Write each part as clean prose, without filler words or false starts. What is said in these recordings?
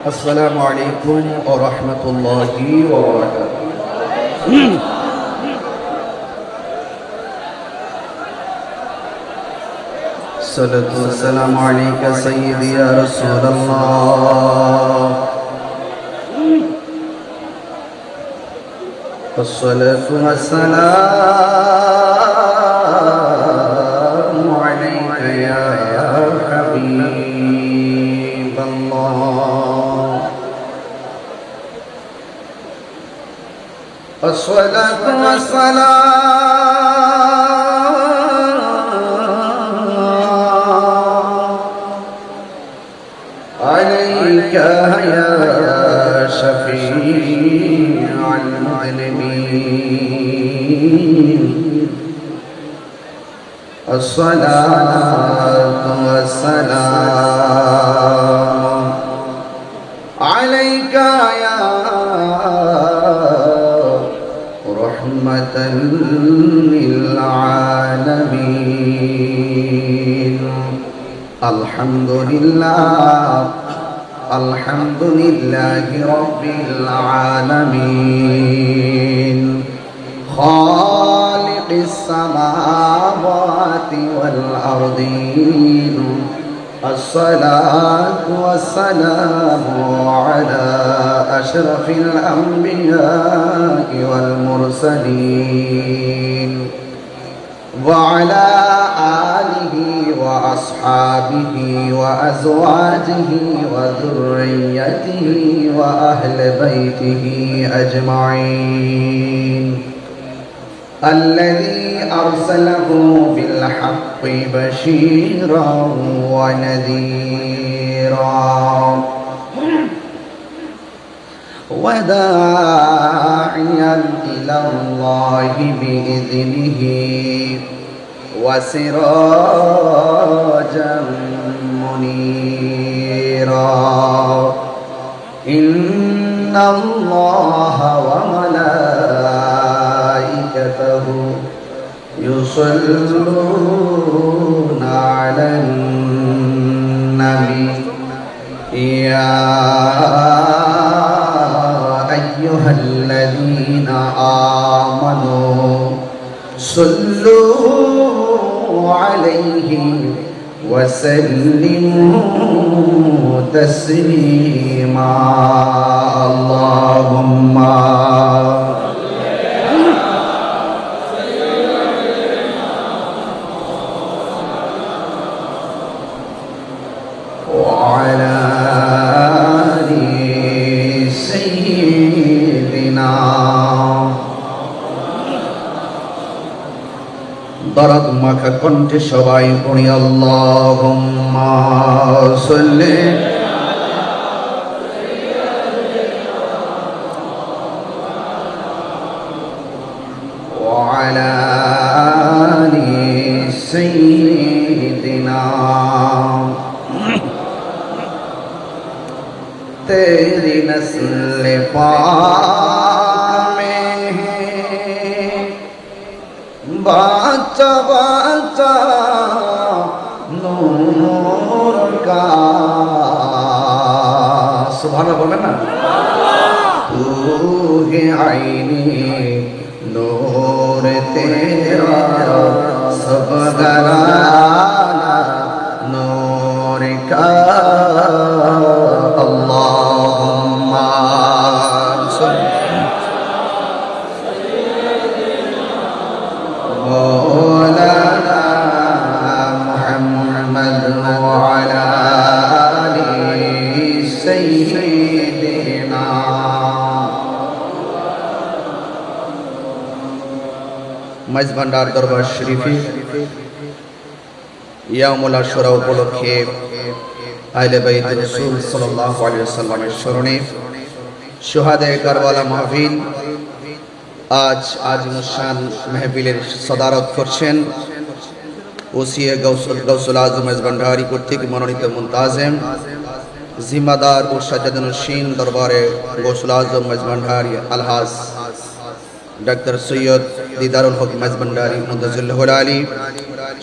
السلام عليكم ورحمة الله وبركاته. الصلاة والسلام عليك سيدي يا رسول الله. الصلاة والسلام عليك يا حبيب الله. الصلاة والسلام عليك يا شفيع المذنبين. الصلاة والسلام عليك يا رحمة للعالمين. الحمد لله رب العالمين، خالق السماوات والأرضين. الصلاة والسلام على أشرف الأنبياء والمرسلين، وعلى آله وأصحابه وأزواجه وذريته وأهل بيته أجمعين، الذي أرسله بالحق بشيرا ونذيرا وداعيا إلى الله بإذنه وسراجا منيرا. إن الله وملائكته يصلون على النبي يا أيها الذين آمنوا صلوا عليه وسلموا تسليما. اللهم وعلى آل سيدنا দরদ মাখা কণ্ঠে সবাই পড়ি আল্লাহুম্মা সাল্লি ওয়া আলা আলি সাইয়্যিদিনা। तेरी नस्ल पाक में है बाचा बाचा नूर का। सुभान अल्लाह बोले ना। तू है आईने नूर तेरा सब घराना नूर का। अल्लाहुम्मा मौलाना मुहम्मद व अला आलि सय्यिदिना। মাইজভান্ডার দরবার শরীফে ইয়াউমুল আশুরা উপলক্ষে আহলে বাইত রাসূল সাল্লাল্লাহু আলাইহি ওয়াসাল্লামের স্মরণে শুহাদায়ে কারবালা মাহফিল আজ আজিমুশান মাহফিলের সদারত করছেন ওসিয়ে গৌসুল আজম মেজবান্ডারি কর্তৃক মনোনীত মুনতাজিম জিম্মাদার ও সাজ্জাদুন্নশীন দরবারে গৌসুল আজম মেজবান্ডারি আলহাজ ডাক্তার সৈয়দ দিদারুল হক মেজবান্ডারি মুদাজ্জিলুল আলী,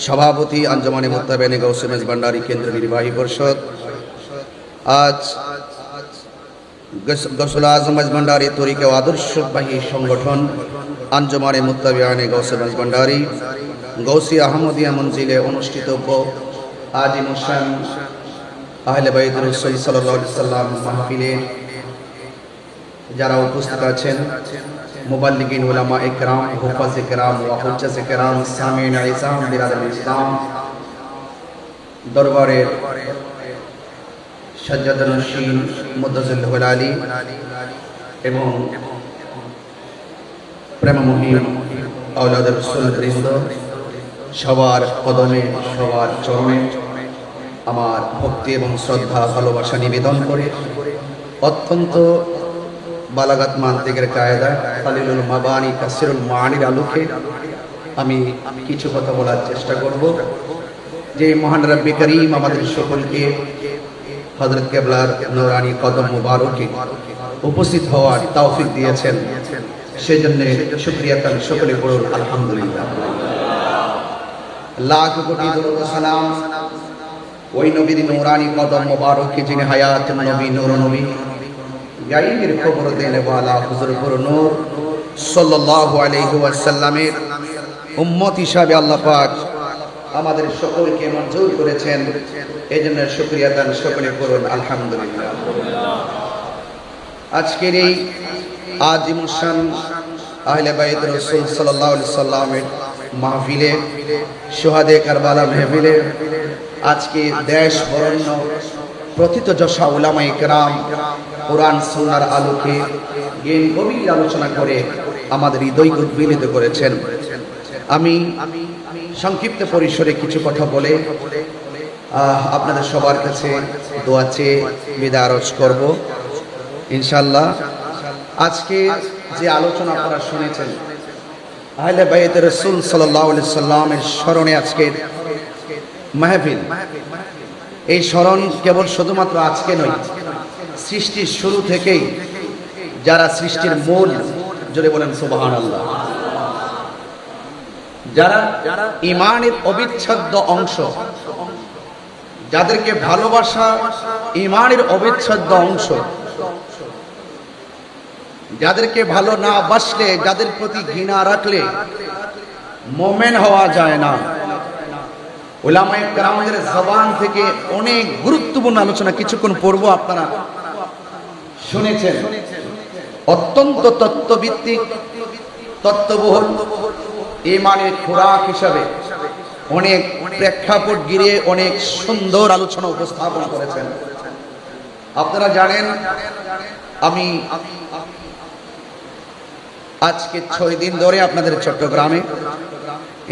সভাপতি আঞ্জুমানে মুত্তাবিঈন গাউসে মেজবান্ডারি কেন্দ্র নির্বাহী পরিষদ। আজ গৌসুল আজম মাঝভান্ডারী তরিকা ও আদর্শবাহী সংগঠন আঞ্জুমানে মুত্তাবিআনে গৌসগঞ্জ ভান্ডারী গৌসী আহমদিয়া মঞ্জিলে অনুষ্ঠিতব্য আজিমুশান আহলে বাইত রাসূল সাল্লাল্লাহু আলাইহি সাল্লাম মাহফিলে যারা উপস্থিত আছেন, মুবাল্লিগিন, উলামা ইকরাম, হুফাজ ইকরাম ওয়া হুজ্জাজ ইকরাম, সামিঈন ইসলাম, বিরাদর ইসলাম, দরবারের সাজ্জাদানশীন মুদ্দাজিল আলী এবং প্রেমমহিম আওলাদ রাসূল বৃন্দ, সবার কদমে সবার চরণে আমার ভক্তি এবং শ্রদ্ধা ভালোবাসা নিবেদন করে অত্যন্ত বালাগাত মান্তিকের কায়দা খালিলুল মাবানি কাসিরুল মানির আলোকে আমি কিছু কথা বলার চেষ্টা করব। যে মহান রব্বে করিম আমাদের সকলকে হযরত কেবলার নূরানী কদম মুবারকে উপস্থিত হওয়ার তৌফিক দিয়েছেন, সেজন্য শুকরিয়া তার সকলে পড়ুন আলহামদুলিল্লাহ। লাখ কোটি দরুদ সালাম ওই নবীর নূরানী কদম মুবারকে, যিনি হায়াত নবী, নূর নবী, গায়বের খবর দেনে ওয়ালা হুজুর নূর সাল্লাল্লাহু আলাইহি ওয়াসাল্লামের উম্মত হিসাবে আল্লাহ পাক আমাদের সকলকে মঞ্জুর করেছেন, এজন্য শুকরিয়া দান সকলে করুন আলহামদুলিল্লাহ। আজকের এই আজিমুশান আহলে বাইত রাসূল সাল্লাল্লাহু আলাইহি সাল্লামের মাহফিলে, শুহাদে কারবালা মাহফিলে আজকে দেশ বরেণ্য প্রথিতযশা উলামা ইকরাম কোরআন সুন্নাহর আলোকে জ্ঞান গভীর আলোচনা করে আমাদের হৃদয়কে উদ্বেলিত করেছেন। আমি সংক্ষিপ্ত পরিসরে কিছু কথা বলে আপনাদের সবার কাছে দোয়া চেয়ে বিদায় আরজ করব ইনশাআল্লাহ। আজকে যে আলোচনা আপনারা শুনেছেন আহলে বাইত রাসূল সাল্লাল্লাহু আলাইহি সাল্লামের স্মরণে আজকের মাহফিল, এই স্মরণ কেবল শুধুমাত্র আজকে নয়, সৃষ্টির শুরু থেকেই যারা সৃষ্টির মূল, জোরে বলেন সুবহানাল্লাহ, যারা ঈমানের অবিচ্ছেদ্য অংশ, যাদেরকে ভালোবাসা ঈমানের অবিচ্ছেদ্য অংশ, যাদেরকে ভালো না বাসলে, যাদের প্রতি ঘৃণা রাখলে মুমিন হওয়া যায় না। উলামায়ে কেরামের জবান থেকে অনেক গুরুত্বপূর্ণ আলোচনা কিছুক্ষণ পূর্ব আপনারা শুনেছেন, অত্যন্ত তত্ত্বভিত্তিক, তত্ত্ববহুল, ঈমানের খোরাক হিসাবে অনেক প্রেক্ষাপট গিরে অনেক সুন্দর আলোচনা উপস্থাপন করেছেন। আপনারা জানেন আমি আজকে 6 দিন ধরে আপনাদের চট্টগ্রামে,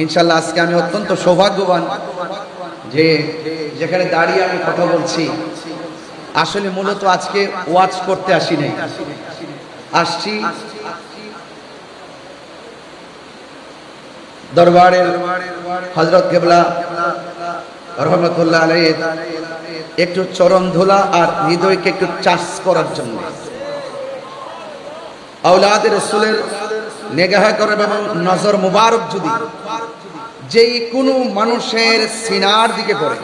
ইনশাআল্লাহ আজকে আমি অত্যন্ত সৌভাগ্যবান যে যেখানে দাঁড়িয়ে আমি কথা বলছি। আসলে মূলত আজকে ওয়াজ করতে আসি নাই, আসছি দরবারের হযরত কেবলা রহমাতুল্লাহ আলাইহি একটু চরণ ধুলা আর হৃদয়কে একটু চাষ করার জন্য, আওলাদের রাসূলের নেগাহ করব এবং নজর মুবারক যদি যেই কোনো মানুষের সিনার দিকে পড়ে,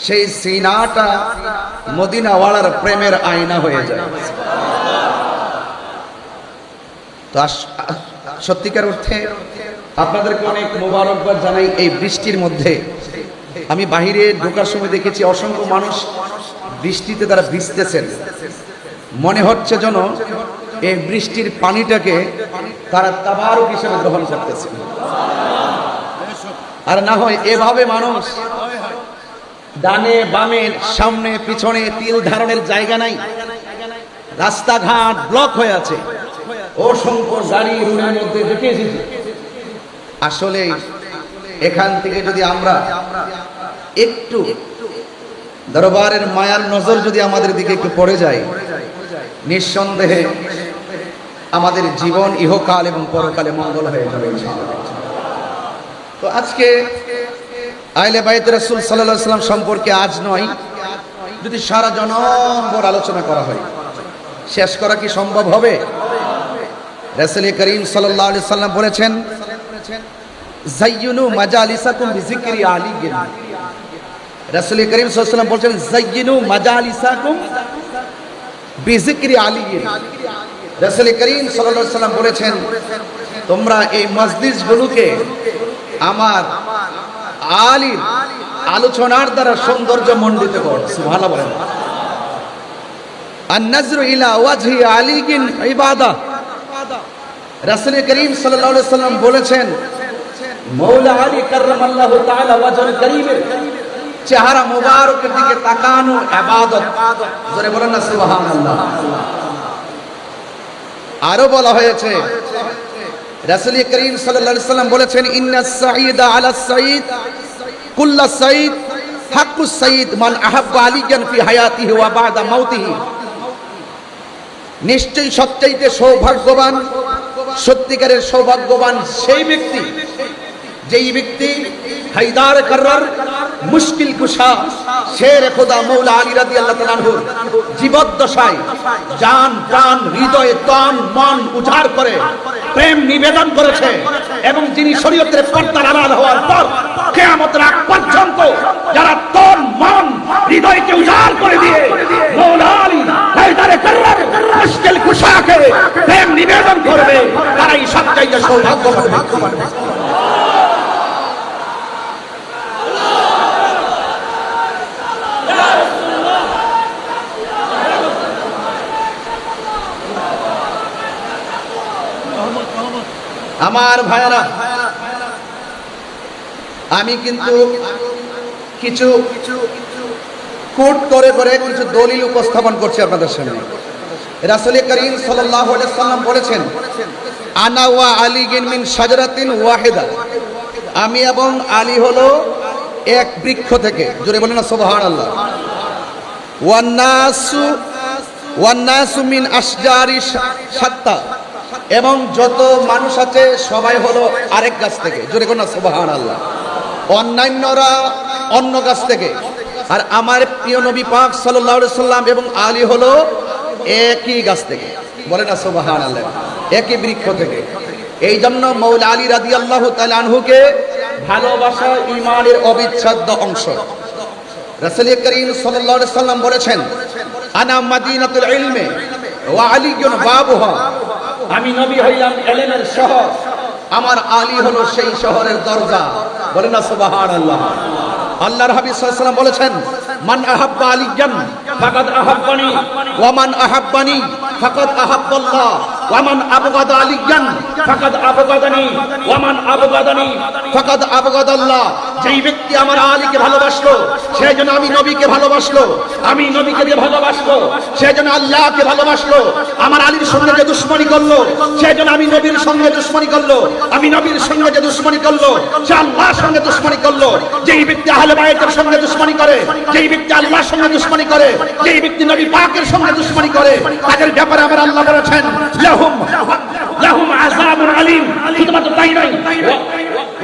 সেই সিনাটা মদিনাওয়ালার প্রেমের আয়না হয়ে যায়। তো সত্যিকার অর্থে আপনাদেরকে অনেক মোবারকবাদ জানাই। এই বৃষ্টির মধ্যে আমি বাহিরে ঢোকার সময় দেখেছি অসংখ্য মানুষ বৃষ্টিতে তারা ভিজতেছেন, মনে হচ্ছে যেন এই বৃষ্টির পানিটাকে তারা তাবারুক হিসেবে গ্রহণ করতেছে। আর না হয় এভাবে মানুষ ডানে বামে সামনে পিছনে তিল ধারণের জায়গা নাই, রাস্তাঘাট ব্লক হয়ে আছে, অসংখ্য গাড়ি রোডের মধ্যে দেখে এসেছি। আসলে এখান থেকে যদি আমরা একটু দরবারের মায়ার নজর যদি আমাদের দিকে একটু পড়ে যায়, নিঃসন্দেহে আমাদের জীবন ইহকাল এবং পরকালে মঙ্গল হয়ে যাবে ইনশাআল্লাহ। তো আজকে আহলে বাইত রাসূল সাল্লাল্লাহু আলাইহি ওয়াসাল্লাম সম্পর্কে আজ নয়, যদি সারা জনমভর আলোচনা করা হয়, শেষ করা কি সম্ভব হবে? রাসূল করিম সাল্লাল্লাহু আলাইহি ওয়াসাল্লাম বলেছেন, যায়্যিনু মাজালিসাকুম বিযিকরি আলিয়্যিন। রাসূল করিম সাল্লাল্লাহু আলাইহি ওয়াসাল্লাম বলেছেন, যায়্যিনু মাজালিসাকুম বিজিক্রি আলী। রাসূল করিম সাল্লাল্লাহু আলাইহি ওয়াসাল্লাম বলেছেন, তোমরা এই মজলিসগুলোকে আমার আলীর আলোচনার দ্বারা সৌন্দর্য মণ্ডিত করো। সুবহানাল্লাহ বলেন। আন-নাজরু ইলা ওয়াজহি আলীকিন ইবাদা। রাসূল করিম সাল্লাল্লাহু আলাইহি ওয়াসাল্লাম বলেছেন, মওলা আলী কাররামাল্লাহু তাআলা ওয়াজহুল কারীমের চেহারা মুবারকের দিকে তাকানো ইবাদত। জোরে বলেন না সুবহানাল্লাহ। আরো বলা হয়েছে, রাসূল করিম সাল্লাল্লাহু আলাইহি ওয়াসাল্লাম বলেছেন, ইন্নাস সাঈদা আলাস সাঈদ কুল্লাস সাঈদ হাক্কুস সাঈদ মান আহাব্বা আলিয়ান ফি হায়াতিহি ওয়া বা'দা মাউতিহি। নিশ্চয়ই সবচাইতে সৌভাগ্যবান, সত্যিকারের সৌভাগ্যবান সেই ব্যক্তি যেই ব্যক্তি হায়দার কাররার মুশকিল কুশা শের খোদা মওলা আলী রাদিয়াল্লাহু তাআলা আনহু জীবদ্দশায় জান প্রাণ হৃদয়ে তন মন উজাড় করে প্রেম নিবেদন করেছে, এবং যিনি শরীয়তের পর্দার আড়াল হওয়ার পর কিয়ামতের আগ পর্যন্ত যারা তন মন হৃদয়কে উজাড় করে দিয়ে মওলা আলী হায়দার কাররার মুশকিল কুশাকে প্রেম নিবেদন করবে, তারাই সবচাইতে সৌভাগ্যবান ব্যক্তি। আমার ভাইরা, আমি কিন্তু কিছু কোট করে করে কিছু দলিল উপস্থাপন করছি আপনাদের সামনে। রাসূল করিম সাল্লাল্লাহু আলাইহি ওয়াসাল্লাম বলেছেন, আনা ওয়া আলীগিন মিন শাজারাতিন ওয়াহিদা। আমি এবং আলী হলো এক বৃক্ষ থেকে। জোরে বলেন না সুবহানাল্লাহ। ওয়ান নাসু মিন আশজারি শাত্তা। এবং যত মানুষ আছে সবাই হলো আরেক গাছ থেকে। জোরে বলেন না সুবহানাল্লাহ। অন্যান্যরা অন্য গাছ থেকে, আর আমার প্রিয় নবী পাক সাল্লাল্লাহু আলাইহি সাল্লাম এবং আলী হলো একই গাছ থেকে। বলেন না সুবহানাল্লাহ, একই বৃক্ষ থেকে। এই জন্য মওলা আলী রাদিয়াল্লাহু তাআলা আনহুকে ভালোবাসা ঈমানের অবিচ্ছেদ্য অংশ। রাসূল করিম সাল্লাল্লাহু আলাইহি সাল্লাম বলেছেন, আনা মাদিনাতুল ইলমি ওয়া আলীয়ুন বাবুহা। আমি নবী হইলাম ইলমের শহর, আমার আলী হলো সেই শহরের দরজা। বলেন না সুবহানাল্লাহ। আল্লাহর হাবিব সাল্লাল্লাহু আলাইহি ওয়াসাল্লাম বলেছেন, মান আহাব্বা আলিয়ান ফাকাদ আহাব্বানি ওয়া মান আহাব্বানি ফাকাদ আহাব্বাল্লাহ ওয়া মান আবগাদা আলিয়ান ফাকাদ আবগাদানি ওয়া মান আবগাদানি ফাকাদ আবগাদাল্লাহ। যেই ব্যক্তি আমার আলীকে ভালোবাসলো সে যেন আমি নবীকে ভালোবাসলো, আমি নবীকে যে ভালোবাসলো সে যেন আল্লাহকে ভালোবাসলো। আমার আলীর সঙ্গে যে দুশমনি করলো সে যেন আমি নবীর সঙ্গে দুশমনি করলো, আমি নবীর সঙ্গে যে দুশমনি করলো সে আল্লাহর সঙ্গে দুশমনি করলো। যেই ব্যক্তি আহলে বায়তের সঙ্গে দুশমনি করে, যেই ব্যক্তি আল্লাহর সঙ্গে দুশমনি করে, যেই ব্যক্তি নবী পাকের সঙ্গে দুশমনি করে, তাদের ব্যাপারে আমার আল্লাহ বলেছেন, লাহুম আযাবুন আলীম। শুধুমাত্র তাই নয়,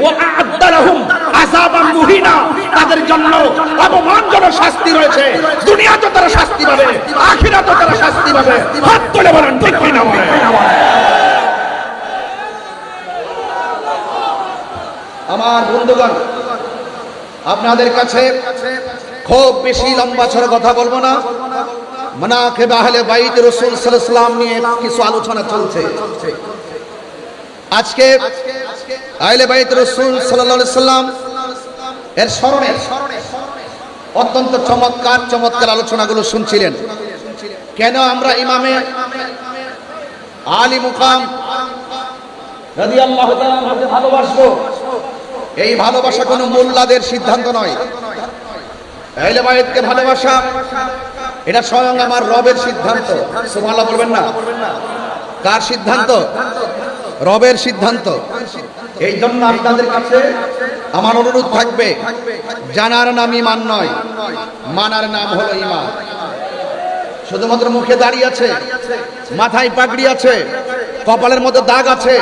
ওয়া আ'আদ্দা লাহুম আযাবান মুহিনা। তাদের জন্য অপমানজনক শাস্তি রয়েছে। দুনিয়াতে তারা শাস্তি পাবে, আখিরাতে তারা শাস্তি পাবে। হাত তুলে বলেন ঠিক কি না? আমার বন্ধুগণ, আপনাদের কাছে খুব বেশি লম্বা ছড়া কথা বলবো না। মানাকিব আহলে বাইত রাসূল সাল্লাল্লাহু আলাইহি ওয়াসাল্লাম নিয়ে কিছু আলোচনা চলছে। আজকে আহলে বাইত রাসূল সাল্লাল্লাহু আলাইহি ওয়াসাল্লাম এর স্মরণে অত্যন্ত চমৎকার চমৎকার আলোচনাগুলো শুনছিলেন। কেন আমরা ইমামে আলী মুকাম রাদিয়াল্লাহু তাআলা আনহুকে ভালোবাসবো? এই ভালোবাসা কোনো মোল্লাদের সিদ্ধান্ত নয়। আহলে বাইতকে ভালোবাসা এটা স্বয়ং আমার রবের সিদ্ধান্ত। সুবহানাল্লাহ বলবেন না? কার সিদ্ধান্ত? রবের সিদ্ধান্ত। এই জন্য আপনাদের কাছে আমার অনুরোধ থাকবে, জানার নাম ঈমান নয়, মানার নাম হলো ঈমান। শুধুমাত্র মুখে দাঁড়িয়ে আছে, মাথায় পাগড়ি আছে, কপালের মধ্যে দাগ আছে,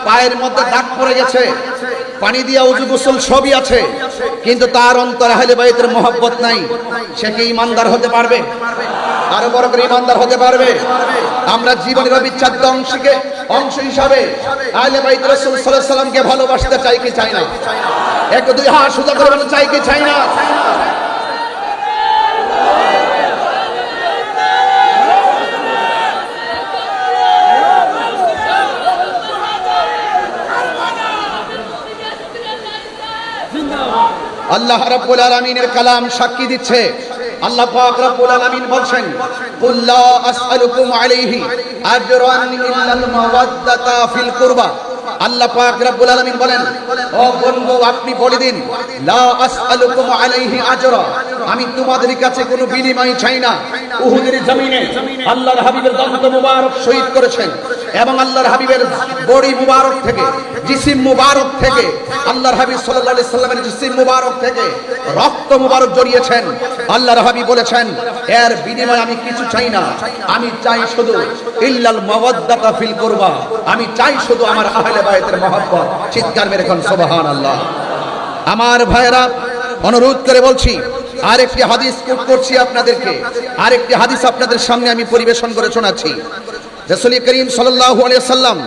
পায়ের মধ্যে দাগ পড়ে গেছে, পানি দিয়া উযু গোসল সবই আছে, কিন্তু তার অন্তরে আহলে বাইতের মহব্বত নাই, সে কি ঈমানদার হতে পারবে? আরো বড় করে ঈমানদার হতে পারবে? আমরা জীবনের অবিচ্ছেদ্য অংশ হিসাবে আহলে বাইত রাসূল সাল্লাল্লাহু আলাইহি ওয়াসাল্লামকে ভালোবাসতে চাই কি চাই না? একটু দুই হাত সোজা করে বলুন, চাই কি চাই না? আল্লাহ রাব্বুল আলামিনের কালাম সাক্ষী দিচ্ছে। আল্লাহ পাক রব্বুল আলামিন বলছেন, কুল লা আসআলুকুম আলাইহি আজরান ইল্লাল মাওয়াদ্দাতা ফিল কুরবা। আল্লাহ পাক রব্বুল আলামিন বলেন, ও বন্ধু আপনি বলে দিন, লা আসআলুকুম আলাইহি আজরা, আমি তোমাদের কাছে কোনো বিনিময় চাই না। উহুদের জমিনে আল্লাহর হাবিবের দন্ত মুবারক শহীদ করেছেন এবং আল্লাহর হাবিবের বডি মুবারক থেকে, জিসিম মুবারক থেকে, আল্লাহর হাবিব সাল্লাল্লাহু আলাইহি সাল্লামের জিসিম মুবারক থেকে রক্ত মুবারক জড়িয়েছেন। আল্লাহর হাবিব বলেছেন, এর বিনিময়ে আমি কিছু চাই না, আমি চাই শুধু ইল্লাল মাওয়াদ্দাতা ফিল কুরবা, আমি চাই শুধু আমার আহলে বায়তের মহব্বত। চিৎকার মেরে কোন সুবহানাল্লাহ। আমার ভাইরা, অনুরোধ করে বলছি, আরেকটি হাদিস কোট করছি আপনাদেরকে, আরেকটি হাদিস আপনাদের সামনে আমি পরিবেশন করে শোনাচ্ছি। রাসূল করিম সাল্লাল্লাহু আলাইহি সাল্লাম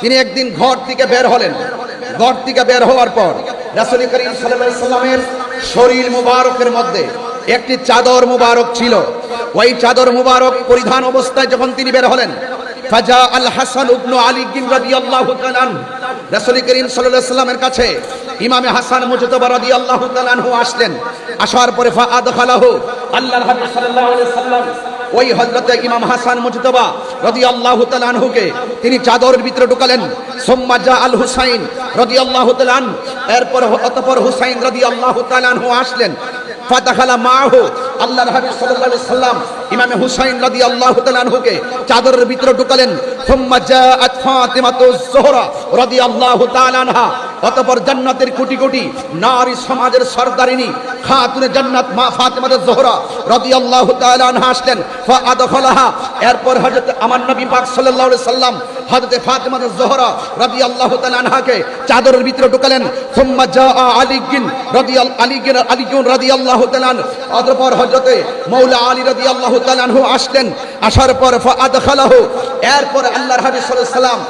তিনি একদিন ঘর থেকে বের হলেন। ঘর থেকে বের হওয়ার পর রাসূল করিম সাল্লাল্লাহু আলাইহি সাল্লামের শরীর মুবারকের মধ্যে একটি চাদর মুবারক ছিল। ওই চাদর মুবারক পরিধান অবস্থায় যখন তিনি বের হলেন, ফাজা আল হাসান ইবনে আলী রাদিয়াল্লাহু তাআলা আনহু, রাসূল করিম সাল্লাল্লাহু আলাইহি সাল্লামের কাছে ইমামে হাসান মুজতবা রাদিয়াল্লাহু তাআলা আনহু আসলেন। আসার পরে ফাআদখালাহু, আল্লাহর হাবিব সাল্লাল্লাহু আলাইহি সাল্লাম ওই হযরতে ইমাম হাসান মুজতবা রাদিয়াল্লাহু তাআলা আনহুকে তিনি চাদরের ভিতরে ঢুকালেন। সুম্মা জা আল হুসাইন রাদিয়াল্লাহু তাআলা আনহু, এরপর অতঃপর হুসাইন রাদিয়াল্লাহু তাআলা আনহু আসলেন। ফাদাখালা মাহু, আল্লাহর হাবিব সাল্লাল্লাহু আলাইহি সাল্লাম ইমামে হুসাইন রাদিয়াল্লাহু তাআলা আনহুকে চাদরের ভিতরে ঢুকালেন। সুম্মা জাআত ফাতিমাতুজ যোহরা রাদিয়াল্লাহু তাআলা আনহা, অতঃপর জান্নাতের কোটি কোটি নারী সমাজের সরদারিনী খাতুনে জান্নাত মা ফাতিমাতুজ যোহরা রাদিয়াল্লাহু তাআলা আনহা আসলেন। ফাআদখালাহা, এরপর হযরত আমার নবী পাক সাল্লাল্লাহু আলাইহি সাল্লাম হযরত ফাতিমাতুজ যোহরা রাদিয়াল্লাহু তাআলা আনহাকে চাদরের ভিতরে ঢুকালেন। সুম্মা জাআ আলী রাদিয়াল্লাহু তাআলা, অতঃপর হযরত মাওলা আলী রাদিয়াল্লাহু তাআলা আনহু আসলেন। আসার পর ফাআদখালাহু, এরপর আল্লাহর হাবিব সাল্লাল্লাহু আলাইহি সাল্লাম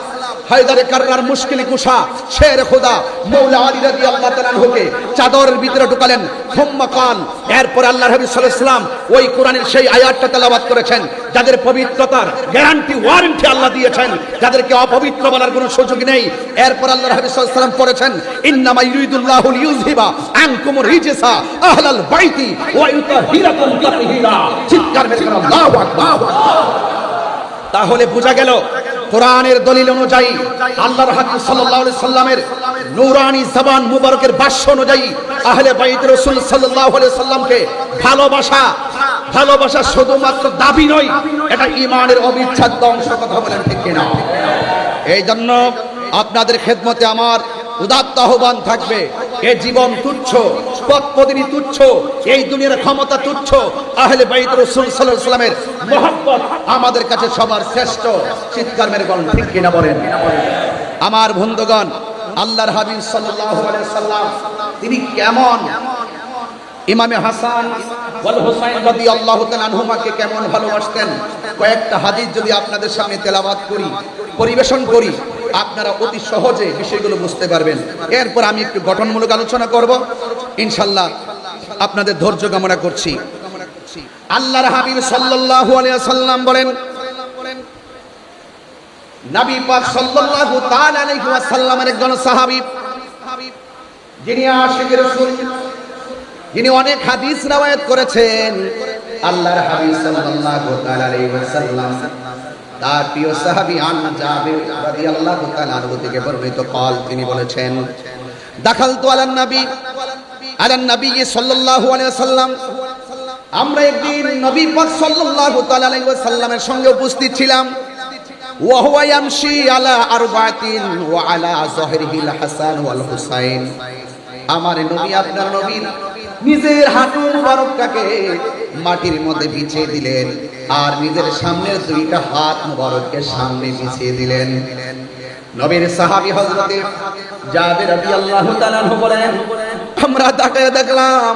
হায়দারে কাররার মুশকিল কুশা শের খোদা মাওলা আলী রাদিয়াল্লাহু তাআলা আনহুকে চাদরের ভিতরে ঢুকালেন। সুম্মা কাল, এরপর আল্লাহর হাবিব সাল্লাল্লাহু আলাইহি সাল্লাম ওই কোরআনের সেই আয়াতটা তেলাওয়াত করেছেন যাদের পবিত্রতার গ্যারান্টি ওয়ারেন্টি আল্লাহ দিয়েছেন, যাদেরকে অপবিত্র বলার কোনো সুযোগ নেই। এরপর আল্লাহর হাবিব সাল্লাল্লাহু আলাইহি সাল্লাম পড়েছেন, ইন্নামা ইউরিদুল্লাহু লিইউযহিবা আনকুম রিজসা আহলাল বাইতি ওয়া ইউতাহিরাকুম তাতহীরা। চিৎকার মেরে আল্লাহু আকবার। তাহলে বোঝা গেল কোরআনের দলিল অনুযায়ী, আল্লাহর হাবিব সাল্লাল্লাহু আলাইহি সাল্লামের নূরানি জবান মুবারকের ভাষ্য অনুযায়ী আহলে বাইত রাসূল সাল্লাল্লাহু আলাইহি সাল্লামকে ভালোবাসা শুধুমাত্র দাবি নয়, এটা ঈমানের অবিচ্ছেদ্য অংশ। কথা বলেন ঠিক কিনা? এই জন্য আপনাদের খেদমতে আমার উদাত্ত আহ্বান থাকবে, এই জীবন তুচ্ছ, পদপদবি তুচ্ছ, এই দুনিয়ার ক্ষমতা তুচ্ছ, আহলে বাইত রাসূল সাল্লাল্লাহু আলাইহি সাল্লামের মহব্বত আমাদের কাছে সবার শ্রেষ্ঠ। চিৎকার মেরে বলেন ঠিক কিনা বলেন। আমার বন্ধুগণ, আল্লাহর হাবিব সাল্লাল্লাহু আলাইহি সাল্লাম তিনি কেমন ইমামে হাসান ওয়াল হুসাইন রাদিয়াল্লাহু তাআলা আনহুমাকে কেমন ভালোবাসতেন, কয়েকটা হাদিস যদি আপনাদের সামনে তেলাওয়াত করি, পরিবেশন করি, আপনারা অতি সহজে বিষয়গুলো বুঝতে পারবেন। এরপর আমি একটু গঠনমূলক আলোচনা করব ইনশাআল্লাহ। আপনাদের ধৈর্য কামনা করছি। আল্লাহর হাবিব সাল্লাল্লাহু আলাইহি ওয়াসাল্লাম বলেন, নবী পাক সাল্লাল্লাহু তাআলা আলাইহি ওয়াসাল্লামের একজন সাহাবী, যিনি আশিকে রাসূল, যিনি অনেক হাদিস রওয়ায়াত করেছেন। আল্লাহর হাবিব সাল্লাল্লাহু তাআলা আলাইহি ওয়াসাল্লাম তার প্রিয় সাহাবী আন জাবির রাদিয়াল্লাহু তাআলা আনহু থেকে বর্ণিত قال, তিনি বলেছেন, দাখালতু আলান নবী সাল্লাল্লাহু আলাইহি ওয়াসাল্লাম, আমরা একদিন নবী পাক সাল্লাল্লাহু তাআলা আলাইহি ওয়াসাল্লামের সঙ্গে উপস্থিত ছিলাম। ওয়া হুয়া ইয়ামশি আলা আরবাতিন ওয়া আলা যাহরিহিল হাসান ওয়াল হুসাইন, আমার নবী, আপনার নবী নিজের হাঁটু মুবারকটাকে মাটির মধ্যে বিছিয়ে দিলেন আর নিজের সামনের দুইটা হাত মুবারককে সামনে বিছিয়ে দিলেন। নবীর সাহাবী হযরত জাবির রাদিয়াল্লাহু তাআলা আনহু বলেন, আমরা তাকায় দেখলাম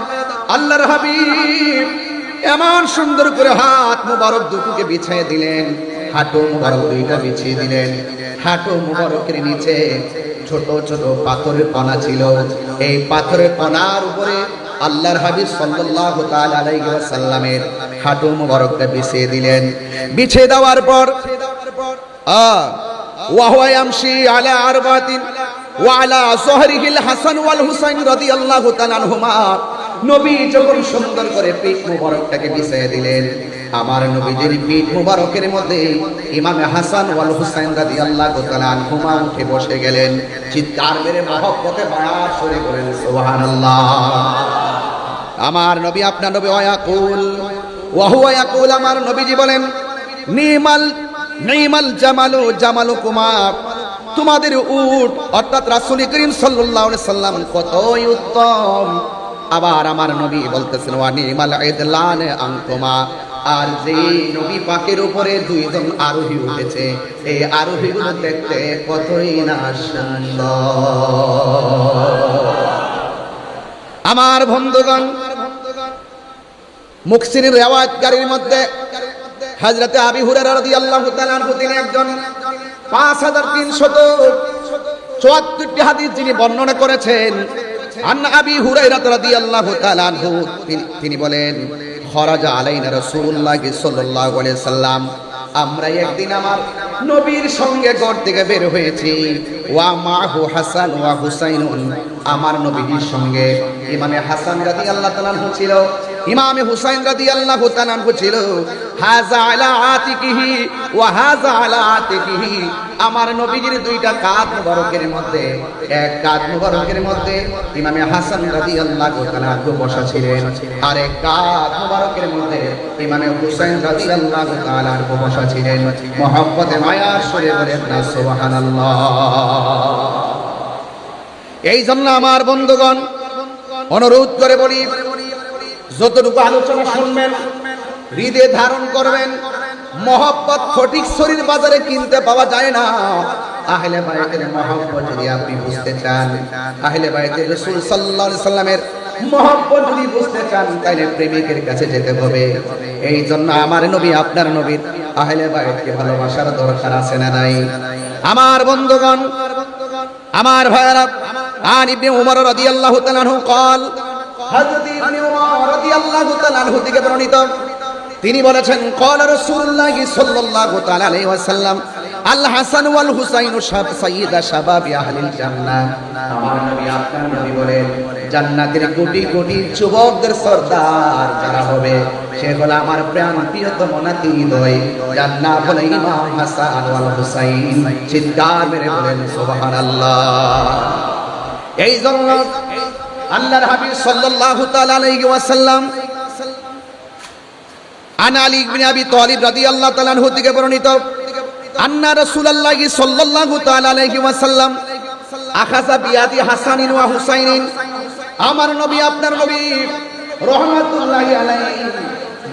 আল্লাহর হাবিব এমন সুন্দর করে হাত মুবারক দুটোকে বিছিয়ে দিলেন, হাঁটু মুবারক দুইটা বিছিয়ে দিলেন। হাঁটু মুবারকের নিচে ছোট ছোট পাথরের কণা ছিল। এই পাথরের কণার উপরে আল্লাহর হাবিব সাল্লাল্লাহু তাআলা আলাইহি ওয়াসাল্লামের হাঁটু মুবারকটা বিছিয়ে দিলেন। বিছিয়ে দেওয়ার পর ওয়া হুয়া ইয়ামশি আলা আরবাতিন ওয়া আলা যহরিহিল হাসান ওয়াল হুসাইন রাদিয়াল্লাহু তাআলা আনহুমা। নবী যখন সুন্দর করে পিঠ মুবারকটাকে বিছিয়ে দিলেন, আমার নবীজির পিঠ মুবারকের মধ্যে ইমামে হাসান ওয়াল হুসাইন রাদিয়াল্লাহু তাআলা আনহুমা উঠে বসে গেলেন। চিৎকার মেরে মহব্বতে বায়াত করে বলেন সুবহানাল্লাহ। আমার নবী আপনার নবী ওয়ায়াকুল ওয়া হুয়া ইয়াকুল, আমার নবীজি বলেন নিমাল জামালু জামালুকুমা, তোমাদের উট অর্থাৎ রাসূল করিম সাল্লাল্লাহু আলাইহি সাল্লাম কতই উত্তম। আবার আমার নবী বলতেছেন ওয়া নিমাল ইদলান আনতুমা, আর যে নবী পাকের উপরে দুইজন আরোহী উঠেছে, এই আরোহীগুলো দেখতে কতই না সুন্দর। আমার বন্ধুগণ, মুকসিরের রিওয়ায়াতকারীর মধ্যে হযরতে আবি হুরায়রা রাদিয়াল্লাহু তাআলা আনহু তিনি একজন 5374টি হাদিস যিনি বর্ণনা করেছেন। আন আবি হুরায়রা রাদিয়াল্লাহু তাআলা আনহু তিনি বলেন, খরাজা আলাইনা রাসূলুল্লাহ সাল্লাল্লাহু আলাইহি সাল্লাম, আমরা একদিন আমার নবীর সঙ্গে ঘর থেকে বের হয়েছি। ওয়া মাহু হাসান ওয়া হুসাইনুন, আমার নবীর সঙ্গে ইমামে হাসান রাদিয়াল্লাহু তাআলা আনহু ছিল, ইমামে হুসাইন রাদিয়াল্লাহু তাআলা আনহু ছিল। হাযা আলা আতিকিহি ওয়া হাযা আলা আতিকিহি, আমার নবীজির দুইটা কাঁধ মুবারকের মধ্যে, এক কাঁধ মুবারকের মধ্যে ইমামে হাসান রাদিয়াল্লাহু তাআলা আনহু বসা ছিলেন, আর এক কাঁধ মুবারকের মধ্যে ইমামে হুসাইন রাদিয়াল্লাহু তাআলা আনহু বসা ছিলেন। মহব্বতে মায়ার সুরে বলেন না সুবহানাল্লাহ। এই জন্য আমার বন্ধুগণ অনুরোধ করে বলি, যতটুকু আলোচনা শুনবেন হৃদয়ে ধারণ করবেন। মহব্বত ফটিক শরীর বাজারে কিনতে পাওয়া যায় না। আহলে বাইতের মহব্বত যদি আপনি বুঝতে চান, আহলে বাইতের রাসূল সাল্লাল্লাহু আলাইহি সাল্লামের মহব্বত যদি বুঝতে চান, তাহলে প্রেমিকের কাছে যেতে হবে। এই জন্য আমার নবী আপনার নবীর আহলে বাইতকে ভালোবাসার দরকার আছে না নাই? আমার বন্ধুগণ, আমার ভাইরা, আন ইবনে উমর রাদিয়াল্লাহু তাআলা আনহু قال, হযরত ইবনে উমর রাদিয়াল্লাহু তাআলা আনহু থেকে বর্ণিত, তিনি বলেছেন, قال রাসূলুল্লাহ সাল্লাল্লাহু তাআলা আলাইহি ওয়াসাল্লাম, আল হাসান ওয়াল হুসাইন সাইয়্যিদা শাবাবি আহলিল জান্নাহ। আমার নবী আপনার নবী বলেন, জান্নাতের কোটি কোটি যুবকদের সরদার যারা হবে, সে হলো আমার প্রাণ প্রিয়তম নাতি হৃদয়, যার নাম হলো ইমাম হাসান ওয়াল হুসাইন। চিৎকার মেরে বলেন সুবহানাল্লাহ। এই জন্য আল্লাহর হাবিব সাল্লাল্লাহু তাআলা আলাইহি ওয়াসাল্লাম আন আলী ইবনে আবি তালিব রাদিয়াল্লাহু তাআলা আনহু থেকে বর্ণিত, আন্না রাসূলুল্লাহ সাল্লাল্লাহু তাআলা আলাইহি ওয়াসাল্লাম আখাযা বিয়াদি হাসানিন ওয়া হুসাইনিন। আমার নবী আপনার নবী রাহমাতুল্লাহি আলাইহি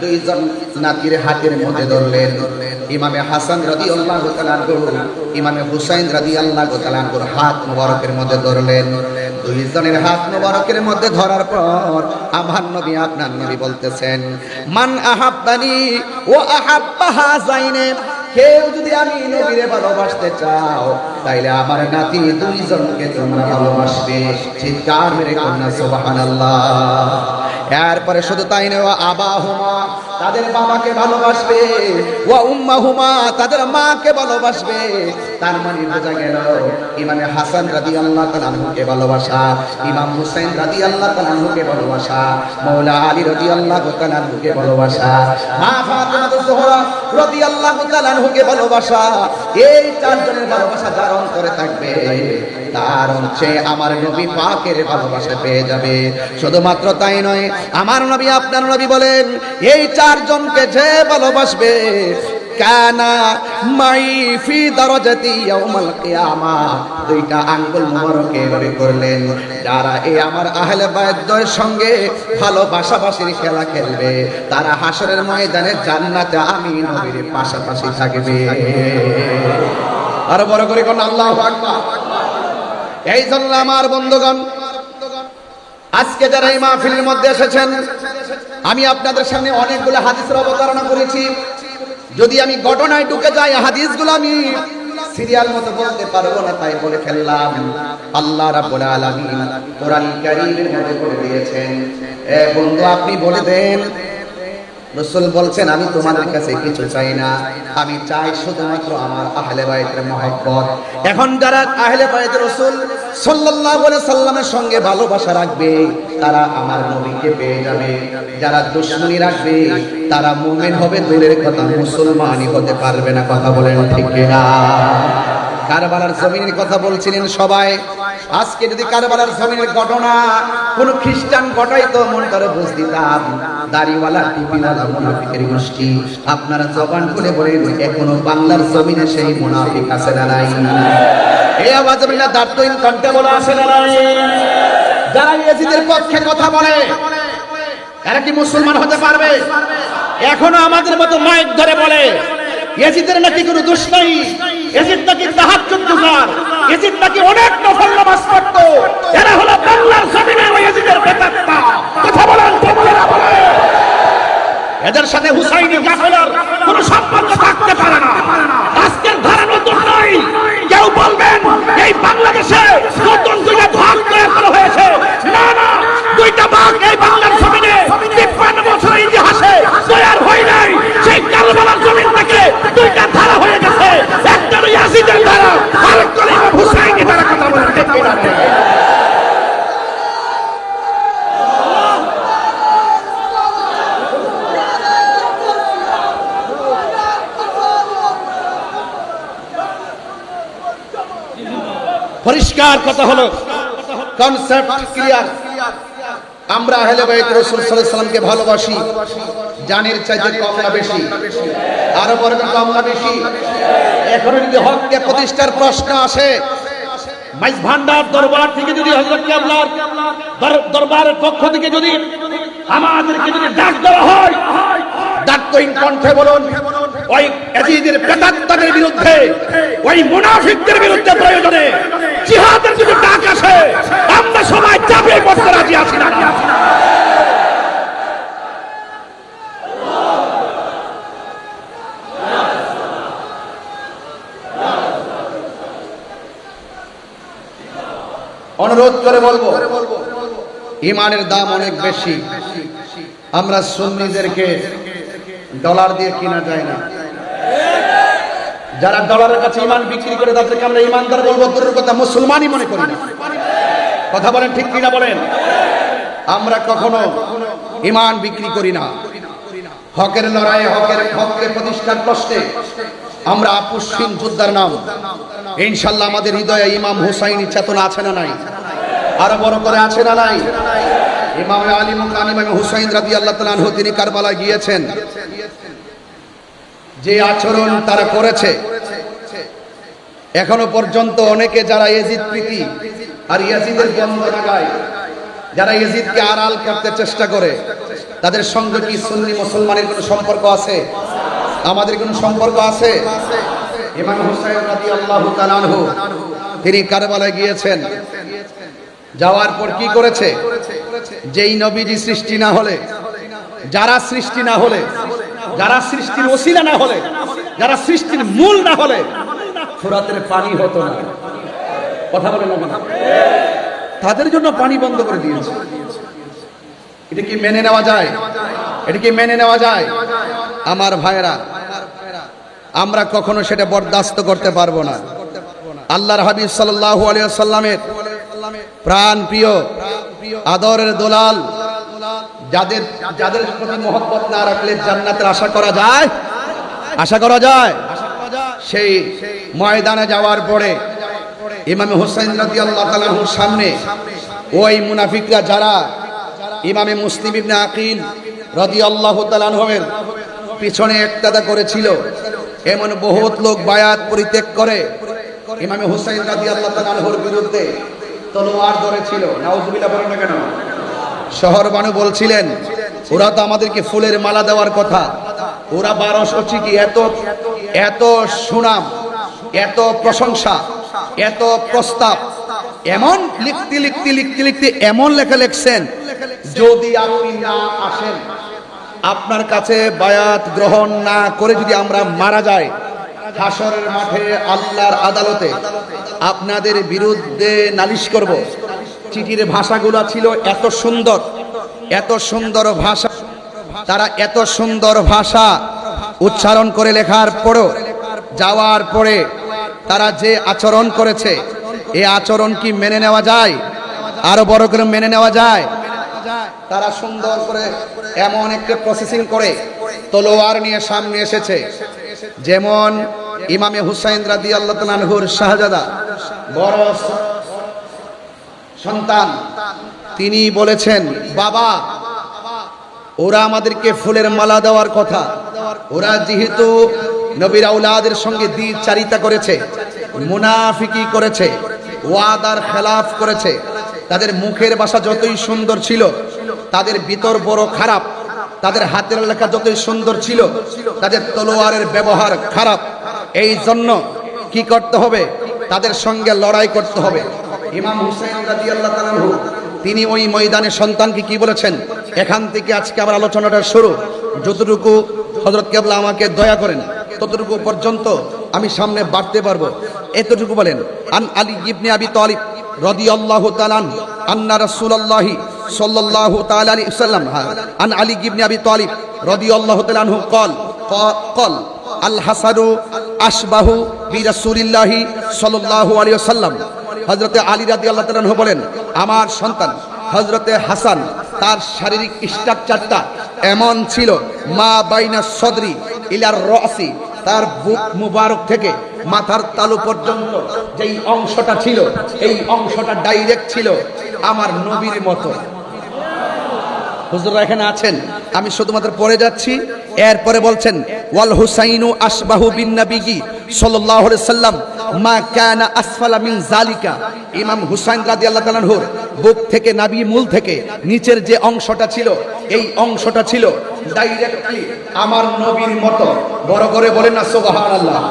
দুইজন নাতির হাতের মধ্যে ধরলেন। ইমামে হাসান রাদিয়াল্লাহু তাআলা আনহু ইমামে হুসাইন রাদিয়াল্লাহু তাআলা আনহুর হাত মুবারকের মধ্যে ধরলেন। দুইজনের হাত মুবারকের মধ্যে ধরার পর আমার নবী আপনার নবী বলতেছেন, মান আহাব্বানি ওয়া আহাব্বা হাযাইনে, কেউ যদি আমি নবীরে ভালোবাসতে চাও, তাইলে আমার নাতি দুইজনকে তোমরা ভালোবাসবে। চিৎকার মেরে কন্যা সুবহানাল্লাহ। এরপরে শুধু তাই নয়, ওয়া আবাহুমা, তাদের বাবাকে ভালোবাসবে, ওয়া উম্মাহুমা, তাদের মাকে ভালোবাসবে। তার মানে বোঝা গেল ইমামে হাসান রাদিয়াল্লাহু তাআলা আনহুকে ভালোবাসা, ইমাম হুসাইন রাদিয়াল্লাহু তাআলা আনহুকে ভালোবাসা, মাওলা আলী রাদিয়াল্লাহু তাআলা আনহুকে ভালোবাসা, মা ফাতিমা জোহরা রাদিয়াল্লাহু তাআলা আনহুকে ভালোবাসা। এই চারজনের ভালোবাসা যার অন্তরে থাকবে, তার হচ্ছে আমার নবী পাকের ভালোবাসা পেয়ে যাবে। শুধুমাত্র তাই নয়, আমার নবী আপনার নবী বলেন, এই চারজনকে যে ভালোবাসবে, কানা মাই ফি দারাজাতি ইয়াউমাল কিয়ামা, দুইটা আঙ্গুল মোবারকে এভাবে করলেন, যারা এই আমার আহলে বাইতদের সঙ্গে ভালোবাসাবাসির খেলা খেলবে, তারা হাসরের ময়দানে জান্নাতে আমি নবীর পাশাপাশি থাকবে। আর বড় করে কোন আল্লাহু আকবার। এই জন্য আমার বন্ধুগণ, আজকে যারা এই মাহফিলের মধ্যে এসেছেন, আমি আপনাদের সামনে অনেকগুলো হাদিসের অবতারণা করেছি। যদি আমি ঘটনায় ঢুকে যাই, হাদিসগুলো আমি সিরিয়াল মতো বলতে পারবো না, তাই বলে ফেললাম। আল্লাহ রাব্বুল আলামিন কোরআন কারীমের মধ্যে বলে দিয়েছেন, এ বন্ধু আপনি বলে দেন, রাসূল বলছেন, আমি তোমাদের কাছে কিছু চাই না, আমি চাই শুধুমাত্র আমার আহলে বাইতের মহব্বত। এখন যারা আহলে বাইতের রাসূল সাল্লাল্লাহু আলাইহি সাল্লামের সঙ্গে ভালোবাসা রাখবে তারা আমার নবীকে পেয়ে যাবে, যারা দুশমনি রাখবে তারা মুমিন হবে দূরের কথা মুসলমানই হতে পারবে না। কথা বলেন ঠিক কিনা? কারবালার জমিনের কথা বলছিলেন সবাই। আজকে যদি কারবালার জমিনের ঘটনা কোন খ্রিস্টান ঘটাইতো মনে করে বুঝ দিতাম দাড়িওয়ালা টুপিওয়ালা মুনাফিকের গোষ্ঠী। আপনারা জবান খুলে বলেন এখনো বাংলার জমিনে সেই মুনাফিক আছে না নাই? এই আওয়াজ বিনা দাঁতহীন কণ্ঠে বলা আছে না নাই? যারা ইয়াজিদের পক্ষে কথা বলে এরা কি মুসলমান হতে পারবে? এখনো আমাদের মতো মাইক ধরে বলে ইয়াজিদের নাকি কোনো দোষ নাই, ইয়াজিদ নাকি তাহাজ্জুদ গুজার, ইয়াজিদ নাকি অনেক নফল নামাজ পড়তো। এরা হলো বাংলার জমিনে ওই ইয়াজিদের প্রেতাত্মা। কথা বলেন তো বলে না বলে? এদের সাথে হুসাইনি কাফেলার কোনো সম্পর্ক থাকতে পারে না। আজকের ধারা নতুন নয়। কেউ বলবেন এই বাংলাদেশে নতুন দুইটা ভাগ তৈরি করা হয়েছে, না না, দুইটা ভাগ এই বাংলার জমিনে 53 বছরের ইতিহাসে তৈরি হয় নাই। সেই কারবালার জমিন থেকে দুইটা ধারা হয়ে গেছে, একটা হলো ইয়াজিদের ধারা, আরেকটা হলো ইমাম হুসাইনের ধারা। কথা বলেন ঠিক কিনা? পরিষ্কার কথা হলো, কনসেপ্ট ক্লিয়ার। আমরা আহলে বাইত রাসূল সাল্লাল্লাহু আলাইহি সাল্লামকে ভালোবাসি, জানের চাইতে কম না বেশি? আরো বড় কম না বেশি? এখন যদি হককে প্রতিষ্ঠার প্রশ্ন আসে, মাইজ ভান্ডার দরবার থেকে যদি হযরত কেবলার দরবারের পক্ষ থেকে যদি আমাদেরকে যদি ডাক দেওয়া হয়, দাঁতহীন কণ্ঠে বলুন ওই ইয়াজিদের প্রেতাত্মাদের বিরুদ্ধে, ওই মুনাফিকদের বিরুদ্ধে প্রয়োজনে জিহাদের যদি ডাক আসে, আমরা সবাই চাপিয়ে পড়তে রাজি আছি না? অনুরোধ করে বলবো, ইমানের দাম অনেক বেশি। আমরা সুন্নিদেরকে ডলার দিয়ে কিনা যায় না। যারা ডলারের কাছে ইমান বিক্রি করে তাদেরকে আমরা ইমানদার বলবো দূরের কথা মুসলমানই মনে করি না। কথা বলেন ঠিক কিনা বলেন? আমরা কখনো ইমান বিক্রি করি না। হকের লড়াইয়ে হককে প্রতিষ্ঠার কষ্টে আমরা আপুসহীন যোদ্ধার নাম। ইনশাআল্লাহ আমাদের হৃদয়ে ইমাম হুসাইনি চেতনা আছে না নাই? আরো বড় করে আছে না নাই? ইমাম আলী মুকাম ইমাম হুসাইন রাদিয়াল্লাহু তাআলা আনহু তিনি কারবালায় গিয়েছেন। যে আচরণ তারা করেছে, এখনো পর্যন্ত অনেকে যারা ইয়াজিদ প্রীতি আর ইয়াজিদের বন্দনা গায়, যারা ইয়াজিদকে আড়াল করতে চেষ্টা করে, তাদের সঙ্গে কি সুন্নি মুসলমানের কোনো সম্পর্ক আছে? আমাদের কোনো সম্পর্ক আছে? ইমাম হুসাইন রাদিয়াল্লাহু তাআলা আনহু তিনি কারবালায় গিয়েছেন। যাওয়ার পর কি করেছে? যেই নবীজি সৃষ্টি না হলে, যারা সৃষ্টি না হলে, যারা সৃষ্টির ওসিলা না হলে, যারা সৃষ্টির মূল না হলে ফুরাতের পানি হতো না। কথা বলেন না? তাদের জন্য পানি বন্ধ করে দিয়েছে। এটা কি মেনে নেওয়া যায়? এটা কি মেনে নেওয়া যায়? আমার ভাইরা, আমরা কখনো সেটা বরদাস্ত করতে পারবো না। আল্লাহর হাবিব সাল্লাল্লাহু আলাইহি ওয়াসাল্লামের প্রাণ প্রিয় আদরের দোলাল, যাদের প্রতি মহব্বত না রাখলে জান্নাতের আশা করা যায়? আশা করা যায়? সেই ময়দানে যাওয়ার পরে ইমাম হুসাইন রাদিয়াল্লাহু তাআলা আনহুর সামনে ওই মুনাফিকরা যারা ইমামে মুসলিম ইবনে আকিল রাদিয়াল্লাহু তাআলা আনহুর পিছনে ইক্তাদা করেছিল, এমন বহুত লোক বায়াত পরিত্যাগ করে ইমামে হুসাইন রাদিয়াল্লাহু তাআলা আনহুর বিরুদ্ধে তলোয়ার ধরেছিল। নাউজুবিল্লাহ বলেন না কেন? শহর বানু বলছিলেন ওরা তো আমাদেরকে ফুলের মালা দেওয়ার কথা, ওরা 1200 চিঠি, এত সুনাম, এত প্রশংসা, এত প্রস্তাব, এমন লিখতে এমন লেখা লিখছেন, যদি আপনি না আসেন, আপনার কাছে বায়াত গ্রহণ না করে যদি আমরা মারা যাই, হাসরের মাঠে আল্লাহর আদালতে আপনাদের বিরুদ্ধে নালিশ করব। চিঠির ভাষাগুলো ছিল এত সুন্দর, এত সুন্দর ভাষা, তারা এত সুন্দর ভাষা উচ্চারণ করে লেখার পরও যাওয়ার পরে তারা যে আচরণ করেছে, এই আচরণ কি মেনে নেওয়া যায়? আরো বড় করে মেনে নেওয়া যায়? তারা সুন্দর করে এমন একটা প্রসেসিং করে তলোয়ার নিয়ে সামনে এসেছে, যেমন ইমামে হুসাইন রাদিয়াল্লাহু তাআলা আনহুর শাহজাদা বড় সন্তান, তিনি বলেছেন, বাবা ওরা আমাদেরকে ফুলের মালা দেওয়ার কথা, ওরা যেহেতু নবীর আওলাদের সঙ্গে দ্বিচারিতা করেছে, মুনাফিকি করেছে, ওয়াদার খেলাফ করেছে, তাদের মুখের ভাষা যতই সুন্দর ছিল, তাদের ভিতর বড় খারাপ, তাদের হাতের লেখা যতই সুন্দর ছিল, তাদের তলোয়ারের ব্যবহার খারাপ। এই জন্য কি করতে হবে? তাদের সঙ্গে লড়াই করতে হবে। ইমাম হুসাইন রাদিয়াল্লাহু তাআলা আনহু তিনি ওই ময়দানে সন্তানকে কি বলেছেন? এখান থেকে আজকে আমার আলোচনাটা শুরু। যতটুকু হযরত কেবলা আমাকে দয়া করেন ততটুকু পর্যন্ত আমি সামনে বাড়তে পারবো, এতটুকু বলেন। আন আলী ইবনে আবি তালিব রাদিয়াল্লাহু তাআলা আন্না রাসূলুল্লাহি সাল্লাল্লাহু তাআলা আলাইহি ওয়াসাল্লাম আন আলী ইবনে আবি তালিব রাদিয়াল্লাহু তাআলা আনহু قال আল হাসানু আশবাহু বিরাসূলিল্লাহি সাল্লাল্লাহু আলাইহি ওয়াসাল্লাম। হযরতে আলী রাদিয়াল্লাহু তাআলা আনহু বলেন, আমার সন্তান হযরতে হাসান, তার শারীরিক স্ট্রাকচারটা এমন ছিল, মা বাইনা সদরি ইলার রাসি, তার বুক মুবারক থেকে মাথার তালু পর্যন্ত যেই অংশটা ছিল, এই অংশটা ডাইরেক্ট ছিল আমার নবীর মতো। হুজুররা এখানে আছেন, আমি শুধুমাত্র পড়ে যাচ্ছি। এরপরে বলছেন, ওয়াল হুসাইনু আশবাহু বিন নবী সাল্লাল্লাহু আলাইহি সাল্লাম মা কানা আসফালা মিন যালিকা। ইমাম হুসাইন রাদিয়াল্লাহু তাআলা আনহুর বুক থেকে, নাভি মূল থেকে নিচের যে অংশটা ছিল, এই অংশটা ছিল ডাইরেক্টলি আমার নবীর মতো। বড় করে বলেন না সুবহানাল্লাহ।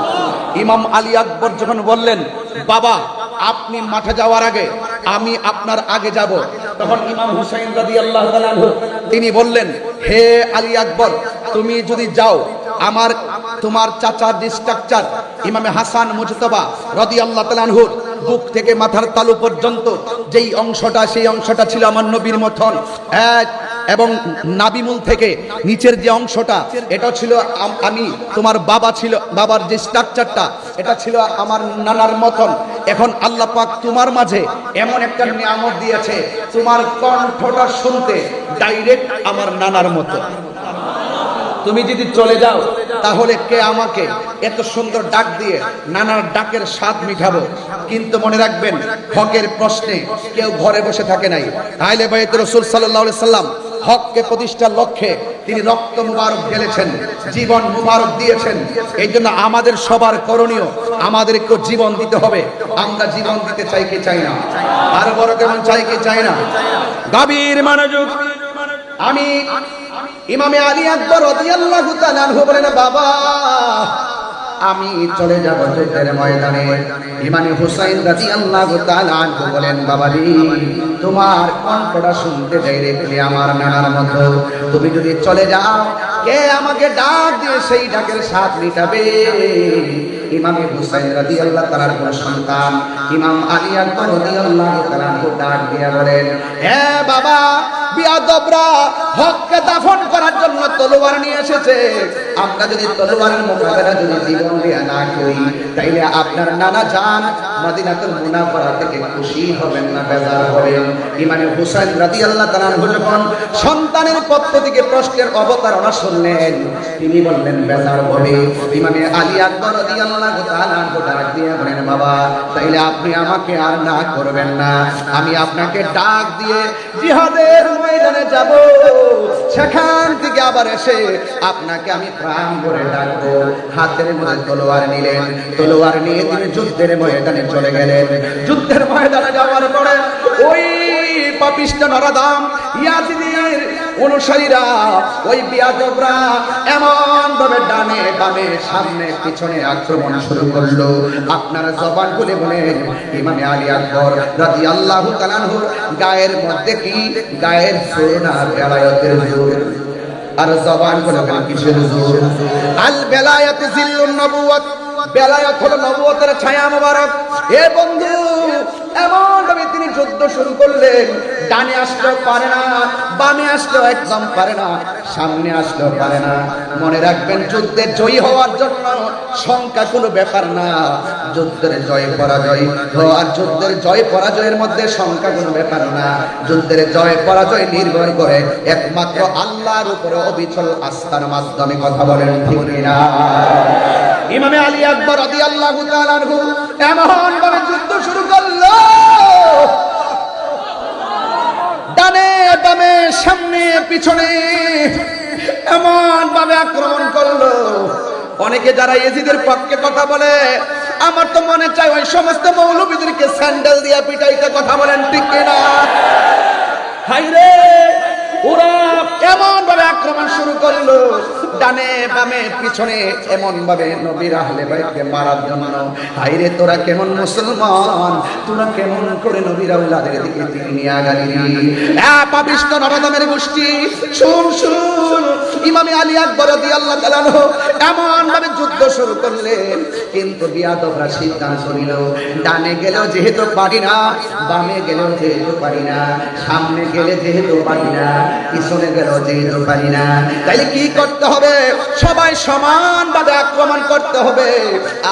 ইমাম আলী আকবর যখন বললেন, বাবা আপনি মাঠে যাওয়ার আগে আমি আপনার আগে যাব, তখন ইমাম হুসাইন রাদিয়াল্লাহু তাআলা আনহু তিনি বললেন, হে আলী আকবর, তুমি যদি যাও, আমার তোমার চাচার স্ট্রাকচার ইমামে হাসান মুজতবা রাদিয়াল্লাহু তাআলা আনহুর বুক থেকে মাথার তালু পর্যন্ত যেই অংশটা, সেই অংশটা ছিল আমার নবীর মতন। এবং নাভিমূল থেকে নিচের যে অংশটা, এটা ছিল আমি তোমার বাবা ছিল, বাবার যে স্ট্রাকচারটা, এটা ছিল আমার নানার মতন। এখন আল্লাহ পাক তোমার মাঝে এমন একটা নিয়ামত দিয়েছে, তোমার কণ্ঠটা শুনতে ডাইরেক্ট আমার নানার মতো। তুমি যদি চলে যাও, তাহলে কে আমাকে এত সুন্দর ডাক দিয়ে নানার ডাকের স্বাদ মিঠাবো? কিন্তু মনে রাখবেন, হকের প্রশ্নে কেউ ঘরে বসে থাকে নাই। আহলে বাইত রাসূল সাল্লাল্লাহু আলাইহি সাল্লাম হককে প্রতিষ্ঠার লক্ষ্যে তিনি রক্ত মুবারক ঢেলেছেন, জীবন মুবারক দিয়েছেন। এই জন্য আমাদের সবার করণীয়, আমাদেরকে জীবন দিতে হবে। আমরা জীবন দিতে চাই কি চাই না? আর বড় কেমন চাই কি চাই না? গভীর মনোযোগ। আমি ইমামে আলী আকবর রাদিয়াল্লাহু তাআলা আনহু বলেন, বাবা আমি চলে যাব যুদ্ধের ময়দানে। ইমামে হুসাইন রাদিয়াল্লাহু তাআলা আনহু বলেন, বাবা রে, তোমার কণ্ঠটা শুনতে ডাইরেক্টলি আমার নানার মতো। তুমি যদি চলে যাও, কে আমাকে ডাক দিয়ে সেই ডাকের স্বাদ মিটাবে? ইমামে হুসাইন রাদিয়াল্লাহু তাআলার কোন সন্তান ইমাম আলী আকবর রাদিয়াল্লাহু তাআলা আনহু ডাক দিয়ে বলেন, হে বাবা, বিয়াদবরা হককে দাফন করার জন্য তলোয়ার নিয়ে এসেছে। আমরা যদি তলোয়ারের মোকাবেলা যদি জীবন দিয়ে না করি, তাইলে আপনার নানা জান মদিনাতুল মুনাওয়ারা থেকে খুশি হবেন না, বেজার হবেন। ইমামে হুসাইন রাদিয়াল্লাহু তাআলা আনহু যখন সন্তানের পক্ষ থেকে প্রশ্নের অবতারণা শুনলেন, তিনি বললেন বেজার হবে। ইমামে আলী আকবর রাদিয়াল্লাহু তাআলা আনহু ডাক দিয়ে বলেন, বাবা তাইলে আপনি আমাকে আর না করবেন না, আমি আপনাকে ডাক দিয়ে জিহাদের ময়দানে যাব, সেখান থেকে আবার এসে আপনাকে আমি প্রাণ ভরে ডাকবো। হাতের মধ্যে তলোয়ার নিলেন, তলোয়ার নিয়ে তিনি যুদ্ধের ময়দানে চলে গেলেন। যুদ্ধের ময়দানে যাওয়ার পরে ওই পাপিষ্ট নরদাম ইয়াজিদের অনুসারীরা, ওই বিয়াদবরা এমন ভাবে ডানে বামে সামনে পিছনে আক্রমণ শুরু করলো। আপনারা জবান খুলে বলেন, ইমামে আলী আকবর রাদিয়াল্লাহু তাআলা আনহু গায়ের মধ্যে কি গায়ের সোনা বেলায়েতের জোর? আর জবান খুলে বলেন কিসের জোর? আল বেলায়েত জিল্লুন নবুওয়াত, বেলায়েত হলো নবুয়তের ছায়া মোবারক। এ বন্ধু, এমন ভাবে তিনি যুদ্ধ শুরু করলেন। ডানে আসলেও পারে না, বামে আসলেও একদম পারে না, সামনে আসলেও পারে না। মনে রাখবেন, যুদ্ধে জয়ী হওয়ার জন্য সংখ্যা কোনো ব্যাপার না। যুদ্ধের জয় পরাজয় আর যুদ্ধের জয় পরাজয়ের মধ্যে সংখ্যা কোনো ব্যাপার না। যুদ্ধের জয় পরাজয় নির্ভর করে একমাত্র আল্লাহর উপরে অবিচল আস্থার মাধ্যমে। কথা বলেন ঠিক না? ইমামে আলী আকবর রাদিয়াল্লাহু তাআলা আনহু এমন ভাবে যুদ্ধ শুরু করলো, ডানে বামে সামনে পিছনে এমন ভাবে আক্রমণ করলো। অনেকে যারা ইয়েজিদের পক্ষে কথা বলে, আমার তো মনে চায় ওই সমস্ত মৌলবীদেরকে স্যান্ডেল দিয়া পিটাইতে। কথা বলেন ঠিক কিনা? হাইরে, ওরা এমন ভাবে আক্রমণ শুরু করলো, ডানে বামে পিছনে এমন ভাবে নবীর আহলে বাইতকে মারার জন্য। হাইরে, তোরা কেমন মুসলমান, তোরা কেমন করে নবীর আওলাদের দিকে তীর নিয়ে আগালি? পাপিষ্ঠ নরদমের গোষ্ঠী, শুন শুন। ইমামে আলী আকবর রাদিয়াল্লাহু তাআলা আনহু এমন ভাবে যুদ্ধ শুরু করলেন, কিন্তু বিয়াদবরা সিদ্ধান্ত নিল, ডানে গেলেও যেহেতু পারি না, বামে গেলেও যেহেতু পারি না, সামনে গেলে যেহেতু পারি না, পিছনে গেলেও যেহেতু পারি না, তাইলে কি করতে হবে? সবাই সমানভাবে আক্রমণ করতে হবে।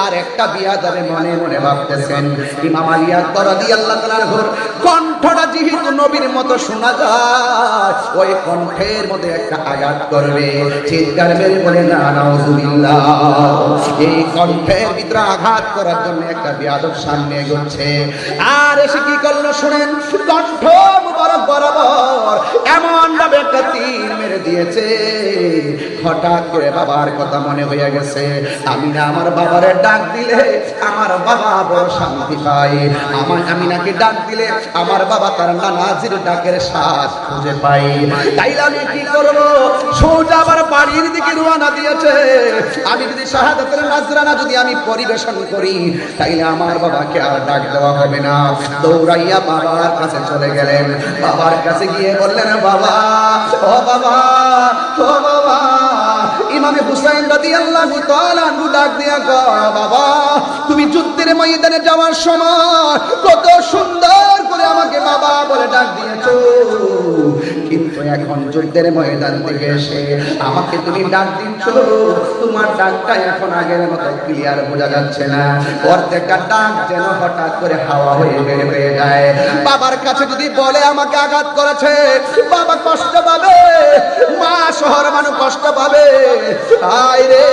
আর একটা বিয়াদবে মনে মনে ভাবতেছেন, ইমাম আলী আকবর রাদিয়াল্লাহু তাআলা আনহুর কণ্ঠটা যেহেতু নবীর মতো শোনা যায়, ওই কণ্ঠের মধ্যে একটা আঘাত করবে। চিৎকার মেরে বলে না নাউজুবিল্লাহ। এই কণ্ঠের ভিতরে আঘাত করার জন্য একটা বিয়াদব সামনে এগোচ্ছে। আর এসে কি করলো শুনেন, কণ্ঠ মুবারক বরাবর এমন ভাবে একটা তীর মেরে দিয়েছে। হঠাৎ করে বাবার কথা মনে হয়ে গেছে। আমি না আমার বাবারে ডাক দিলে আমার বাবা বড় শান্তি পায়। আমি নাকি ডাক দিলে আমার বাবা তার নানাজির ডাকের স্বাদ খুঁজে পাই। তাইলে আমি কি করব? সোজা আবার বাড়ির দিকে রওনা দিয়েছে। আমি যদি শাহাদাতের নাজরানা যদি আমি পরিবেশন করি, তাইলে আমার বাবাকে আর ডাক দেওয়া হবে না। দৌড়াইয়া বাবার কাছে চলে গেলেন। বাবার কাছে গিয়ে বললেন, বাবা, ও বাবা, ও বাবা। ইমামে হুসাইন রাদিয়াল্লাহু তাআলা আনহু ডাক দিয়া কয়, বাবা, তুমি যুদ্ধের ময়দানে যাওয়ার সময় কত সুন্দর করে আমাকে বাবা বলে ডাক দিয়েছো, কিন্তু এখন যুদ্ধের ময়দান থেকে এসে আমাকে তুমি ডাক দিচ্ছ, তোমার ডাকটা এখন আগের মতো ক্লিয়ার বোঝা যাচ্ছে না। প্রত্যেকটা ডাক যেন হঠাৎ করে হাওয়া হয়ে বের হয়ে যায়। বাবার কাছে যদি বলে আমাকে আঘাত করেছে, বাবা কষ্ট পাবে, মা শহর মানুষ কষ্ট পাবে। আইরে,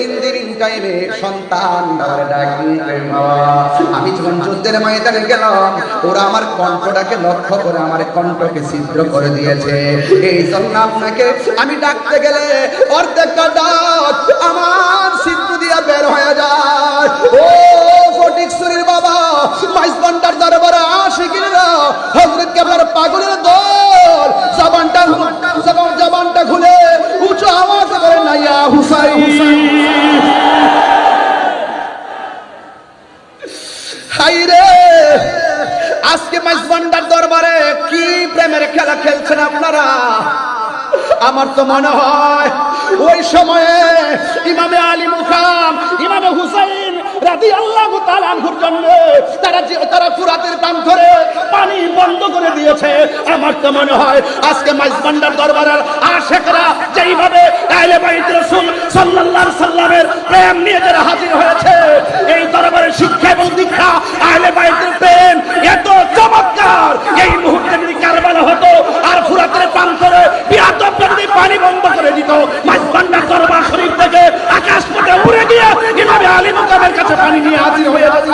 ইন্দিরিন টাইমে সন্তান ডাকি, বাবা, আমি যখন যুদ্ধের ময়দানে গেলাম, ওরা আমার কণ্ঠটাকে লক্ষ্য করে আমার কণ্ঠকে ছিদ্র করে দিয়েছে। এই জন্য আপনাকে আমি ডাকতে গেলে অর্ধেকটা ডাক আমার ছিদ্র দিয়া বের হয়ে যায়। ও ফটিকছড়ির বাবা, মাইজবান্ডার দরবারে আশিকিরা হযরত কেবলার পাগলের দল জবানটা খুলে উঁচু আওয়াজে বলে না, ইয়া হুসাইন। হাইরে, আজকে মাইজবান্ডার দরবারে কি প্রেমের খেলা খেলছেন আপনারা? আমার তো মনে হয় ওই সময়ে ইমামে আলী মুকাম, ইমামে হুসাইন রাদিয়াল্লাহু তাআলা আনহুর জন্য তারা ফুরাতের কান ধরে পানি বন্ধ করে দিয়েছে। আমার তো মনে হয় আজকে মাইজবান্ডার দরবারের আশিকরা যেইভাবে আহলে বাইত রাসূল সাল্লাল্লাহু আলাইহি সাল্লামের প্রেম নিয়ে যারা হাজির হয়েছে, এই দরবারের শিক্ষা এবং দীক্ষা আহলে বাইতের প্রেম এত চমৎকার, এই মুহূর্তে যদি কারবালা হতো আর ফুরাতের কান ধরে বিয়াদব যদি পানি বন্ধ করে দিত, মাইজবান্ডার দরবার শরীফ থেকে আকাশ পথে উড়ে গিয়ে ইমামে আলী মুকামের কাছে পানি নিয়ে হাজির হয়ে যেত।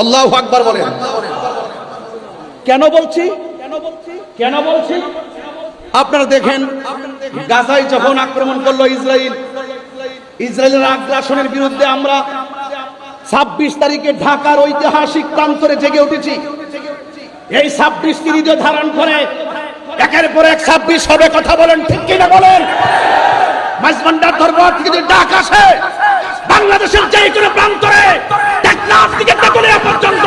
আল্লাহু আকবার বলেন। কেন বলছি? আপনারা দেখেন, গাজায় যখন আক্রমণ করলো ইসরায়েলের আগ্রাসনের বিরুদ্ধে আমরা 26 তারিখে ঢাকার ঐতিহাসিক প্রান্তরে জেগে উঠেছি। এই 26 কে হৃদয় ধারণ করে একের পর এক 26 হবে। কথা বলেন ঠিক কিনা বলেন? মাইজবান্ডার দরবার থেকে যদি ডাক আসে, বাংলাদেশের যে কোনো প্রান্তরে টেকনাফ থেকে তেতুলিয়া পর্যন্ত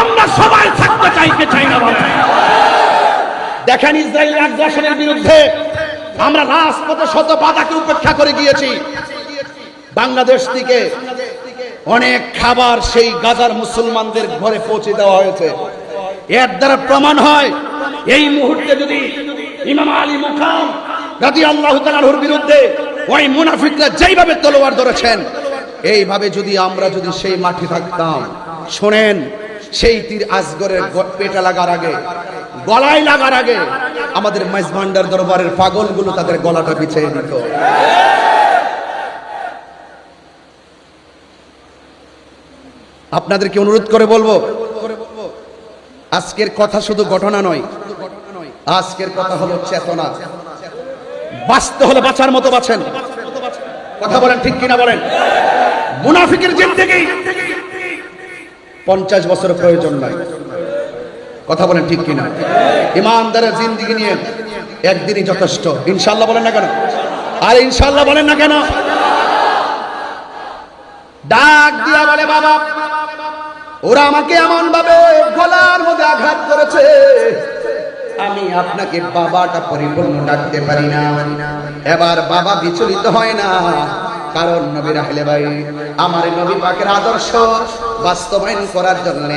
আমরা সবাই থাকতে চাই না বলেন? দেখেন ইসরায়েলের আগ্রাসনের বিরুদ্ধে আমরা রাজপথে শত বাধাকে উপেক্ষা করে গিয়েছি। বাংলাদেশ থেকে অনেক খাবার সেই গাজার মুসলমানদের ঘরে পৌঁছে দেওয়া হয়েছে। এর দ্বারা প্রমাণ হয় এই মুহূর্তে যদি ইমাম আলী মুকাম রাদিয়াল্লাহু তাআলার বিরুদ্ধে ওই মুনাফিকরা যেইভাবে তলোয়ার ধরেছেন, এইভাবে যদি আমরা যদি সেই মাঠে থাকতাম, শোনেন, সেই তীর আসগরের পেটে লাগার আগে, গলায় লাগার আগে আমাদের মেজবান্ডার দরবারের পাগলগুলো তাদের গলাটা বিছিয়ে দিত। আপনাদেরকে অনুরোধ করে বলবো, আজকের কথা শুধু ঘটনা নয়, আজকের কথা হলো চেতনা। বাঁচতে হলে বাঁচার মতো বাঁচেন। কথা বলেন ঠিক কিনা বলেন? মুনাফিকের জিন্দেগি 50 বছর প্রয়োজন নাই। কথা বলেন ঠিক কিনা? ইমানদারের জিন্দেগি নিয়ে একদিনই যথেষ্ট। ইনশাআল্লাহ বলেন না কেন? আর ইনশাআল্লাহ বলেন না কেন? ডাক দিয়া বলে, বাবা, ওরা আমাকে এমন ভাবে গলার মধ্যে আঘাত করেছে, আমি আপনাকে বাবাটা পরিপূর্ণ ডাকতে পারি না। এবার বাবা বিচলিত হয় না, কারণ নবীর আহলে বাইত আমার নবী পাকের আদর্শ বাস্তবায়ন করার জন্য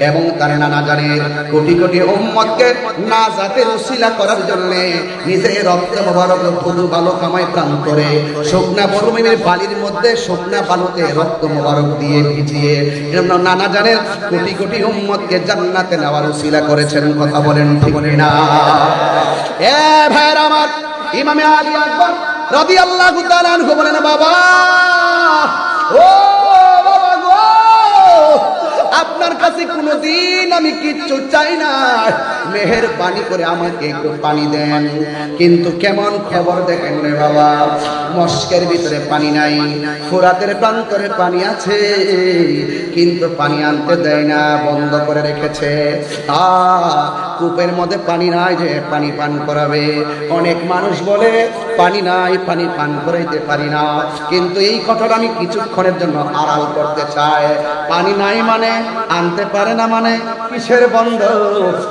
এবং তার নানা জানের কোটি কোটি উম্মতকে নাজাতের উসিলা করার জন্য নিজের রক্ত মোবারক ধুলো বালু কামাই প্রাণ করে শুকনা মরুভূমির বালির মধ্যে শুকনা বালুতে রক্ত মোবারক দিয়ে ভিজিয়ে নানা জানের কোটি কোটি উম্মতকে জান্নাতে নেওয়ার উসিলা করেছেন। কথা বলেন ঠিক না? এ ভাইরা আমার, ইমামে আলী আকবর রাদিয়াল্লাহু তাআলা আনহু বলেন, বাবা, ও বাবা গো, আপনার কাছে কোনোদিন আমি কিচ্ছু চাই না, মেহেরবানি করে আমাকে একটু পানি দেন। কিন্তু কেমন খবর দেখেন রে বাবা, মস্কের ভিতরে পানি নাই, ফোরাতের প্রান্তরে পানি আছে, কিন্তু পানি আনতে দেয় না, বন্ধ করে রেখেছে। কূপের মধ্যে পানি নাই যে পানি পান করাবে। অনেক মানুষ বলে পানি নাই, পানি পান করাইতে পারি না, কিন্তু এই কথাটা আমি কিছুক্ষণের জন্য আড়াল করতে চাই। পানি নাই মানে আনতে পারে না মানে কিসের বন্ধ?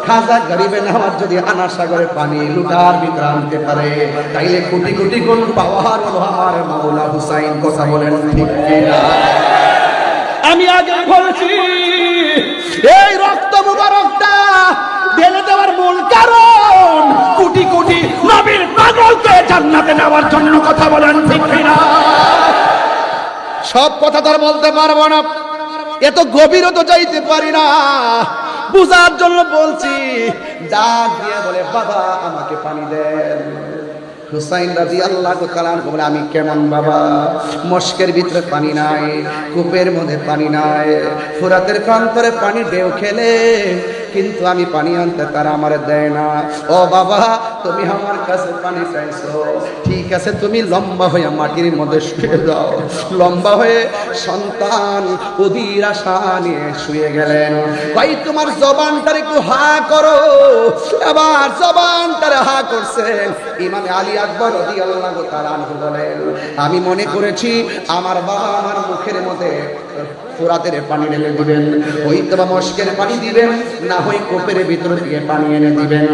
খাজা গরিবে নামাজ যদি আনা সাগরে পানি লুটার ভিতরে আনতে পারে, তাইলে কোটি কোটি গুণ পাওয়ার হলো আমার মাওলা হুসাইন। কথা বলেন ঠিক কিনা? আমি আগে বলেছি, এই রক্ত মুবারকটা ঢেলে দেওয়ার মূল কারণ কোটি কোটি নবীর পাগলকে জান্নাতে নেওয়ার জন্য। কথা বলেন ঠিক কিনা? সব কথা তো বলতে পারবো না, এত গভীরও তো যাইতে পারি না, বুঝার জন্য বলছি। ডাক দিয়ে বলে, বাবা আমাকে পানি দেন। হুসাইন রাদিয়াল্লাহু তাআলা বলে, আমি কেমন বাবা, মস্কের ভিতরে পানি নাই, কূপের মধ্যে পানি নাই, ফোরাতের প্রান্তরে পানি ঢেউ খেলে, কিন্তু আমি পানি আনতে তারা আমার দেয় না। ও বাবা, তুমি আমার কাছে পানি চাইছো, ঠিক আছে, তুমি লম্বা হয়ে মাটির মধ্যে শুয়ে যাও। লম্বা হয়ে সন্তান অধীর আশা নিয়ে শুয়ে গেলেন। ভাই, তোমার জবানটার একটু হা করো। এবার জবানটার হা করছেন। ইমামে আলী আকবর রাদিয়াল্লাহু তাআলা আনহু বলেন, আমি মনে করেছি আমার বাবা আমার মুখের মধ্যে ফোরাতের পানি ঢেলে দিবেন, হয়তো বা মস্কের পানি দিবেন, না হয় কূপের ভিতর থেকে পানি এনে দিবেন।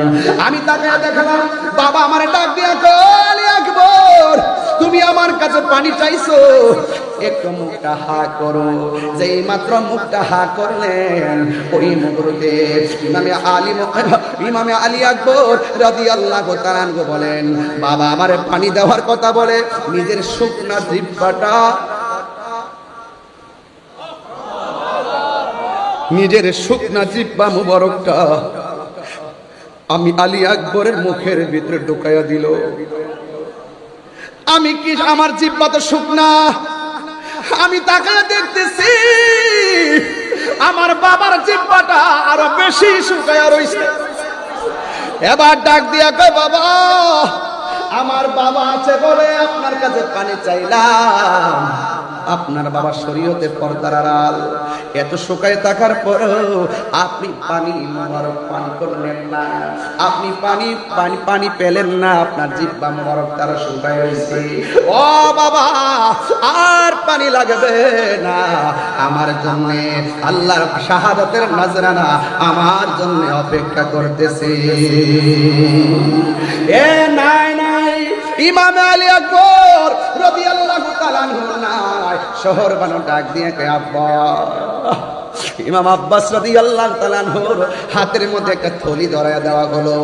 আমি তাকে দেখলাম বাবা আমার ডাক দিয়া কয়, আলী আকবর, তুমি আমার কাছে পানি চাইছো, একটু মুখটা হা করো। যেই মাত্র মুখটা হা করলেন, ওই মুহূর্তে ইমামে আলী আকবর রাদিয়াল্লাহু তাআলা আনহু বলেন, বাবা আমারে পানি দেওয়ার কথা বলে নিজের শুকনা জিহ্বাটা, নিজের শুকনা জিহ্বা মুবারকটা আমি আলী আকবরের মুখের ভিতরে ঢুকাইয়া দিল। আমি কি, আমার জিহ্বা তো শুকনা, আমি তাকায়া দেখতেছি আমার বাবার জিহ্বাটা আরো বেশি শুকায়া রইছে। এবার ডাক দিয়া কয়, বাবা আমার বাবা আছে বলে আপনার কাছে পানি চাইলাম। আপনার বাবা শরীয়তে পর্দার আড়াল, এত শুকায় থাকার পরেও আপনি পানি মোবারক পান করলেন না, আপনি পানি পেলেন না, আপনার জিহ্বা মোবারক তারা শুকায় হয়েছে। ও বাবা, আর পানি লাগবে না, আমার জন্য আল্লাহর শাহাদাতের নজরানা আমার জন্য অপেক্ষা করতেছে। এ নাই নাই, ইমাম আলী আকবর রাদিয়াল্লাহু তাআলা আনহু নাই, শহর বানো ডাক দিয়ে কে আব্বা। ইমাম আব্বাস রাদিয়াল্লাহু তাআলা আনহুর হাতের মধ্যে একটা থলি ধরায়া দেওয়া হলো।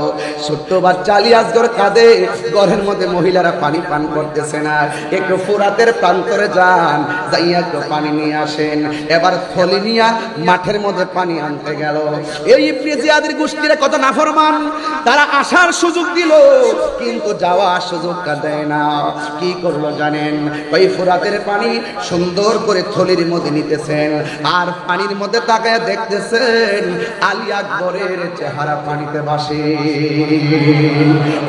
ছোট্ট বাচ্চা আলী আসগর কাঁদে, ঘরের মধ্যে মহিলারা পানি পান করতেছে না, একটু ফুরাতের প্রান্তরে যান, যাইয়া একটু পানি নিয়ে আসেন। এবার থলি নিয়া মাঠের মধ্যে পানি আনতে গেল। এই ইবনে জিয়াদের গোষ্ঠীরা কত নাফরমান, তারা আসার সুযোগ দিল কিন্তু যাওয়ার সুযোগটা দেয় না। কি করলো জানেন? ওই ফুরাতের পানি সুন্দর করে থলির মধ্যে নিতেছেন, আর পানির মধ্যে তাকায় দেখতেছেন আলী আকবরের চেহারা পানিতে ভাসে।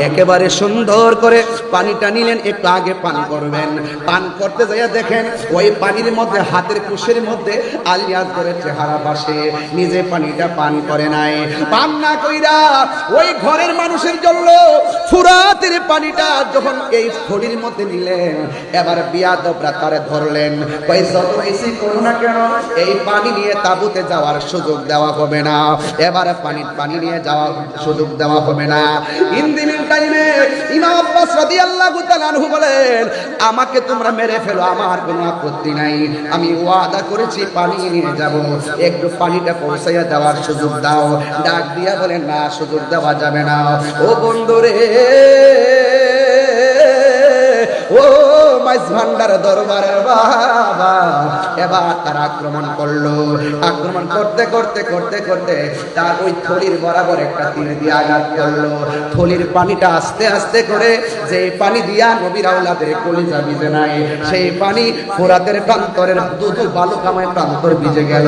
একেবারে সুন্দর করে পানিটা নিলেন, একটু আগে পান করবেন, পান করতে যাইয়া দেখেন ওই পানির মধ্যে হাতের কুশের মধ্যে আলী আকবরের চেহারা ভাসে। নিজে পানিটা পান করে নাই, পান না কইরা ওই ঘরের মানুষের জন্য ফুরাতের পানিটা যখন এই থলির মধ্যে নিলেন, এবার বিয়াদবরা তারে ধরলেন, কই যত এসি করো না কেন এই পানি নিয়ে তাবুতে যাওয়ার সুযোগ দেওয়া হবে না, এবারে পানি নিয়ে যাওয়ার সুযোগ দেওয়া হবে না। ইনদিনের টাইমে ইমাম আব্বাস রাদিয়াল্লাহু তাআলা আনহু বলেন, আমাকে তোমরা মেরে ফেলো, আমার কোনো আপত্তি নাই, আমি ওয়াদা করেছি পানি নিয়ে যাব, একটু পানিটা পৌঁছাইয়া দেওয়ার সুযোগ দাও। ডাক দিয়া বলেন, না, সুযোগ দেওয়া যাবে না। ও বন্ধুরে, ও মাইজ ভান্ডার দরবারের বাবা, এবার তারা আক্রমণ করলো। আক্রমণ করতে করতে করতে করতে তার ওই থলির বরাবর একটা তীর দিয়ে আঘাত করলো। থলির পানিটা আস্তে আস্তে করে, যে পানি দিয়া নবীর আওলাদের কলিজা ভিজে নাই, সেই পানি ফোরাতের প্রান্তরের দুধু বালুকাময় প্রান্তর ভিজে গেল।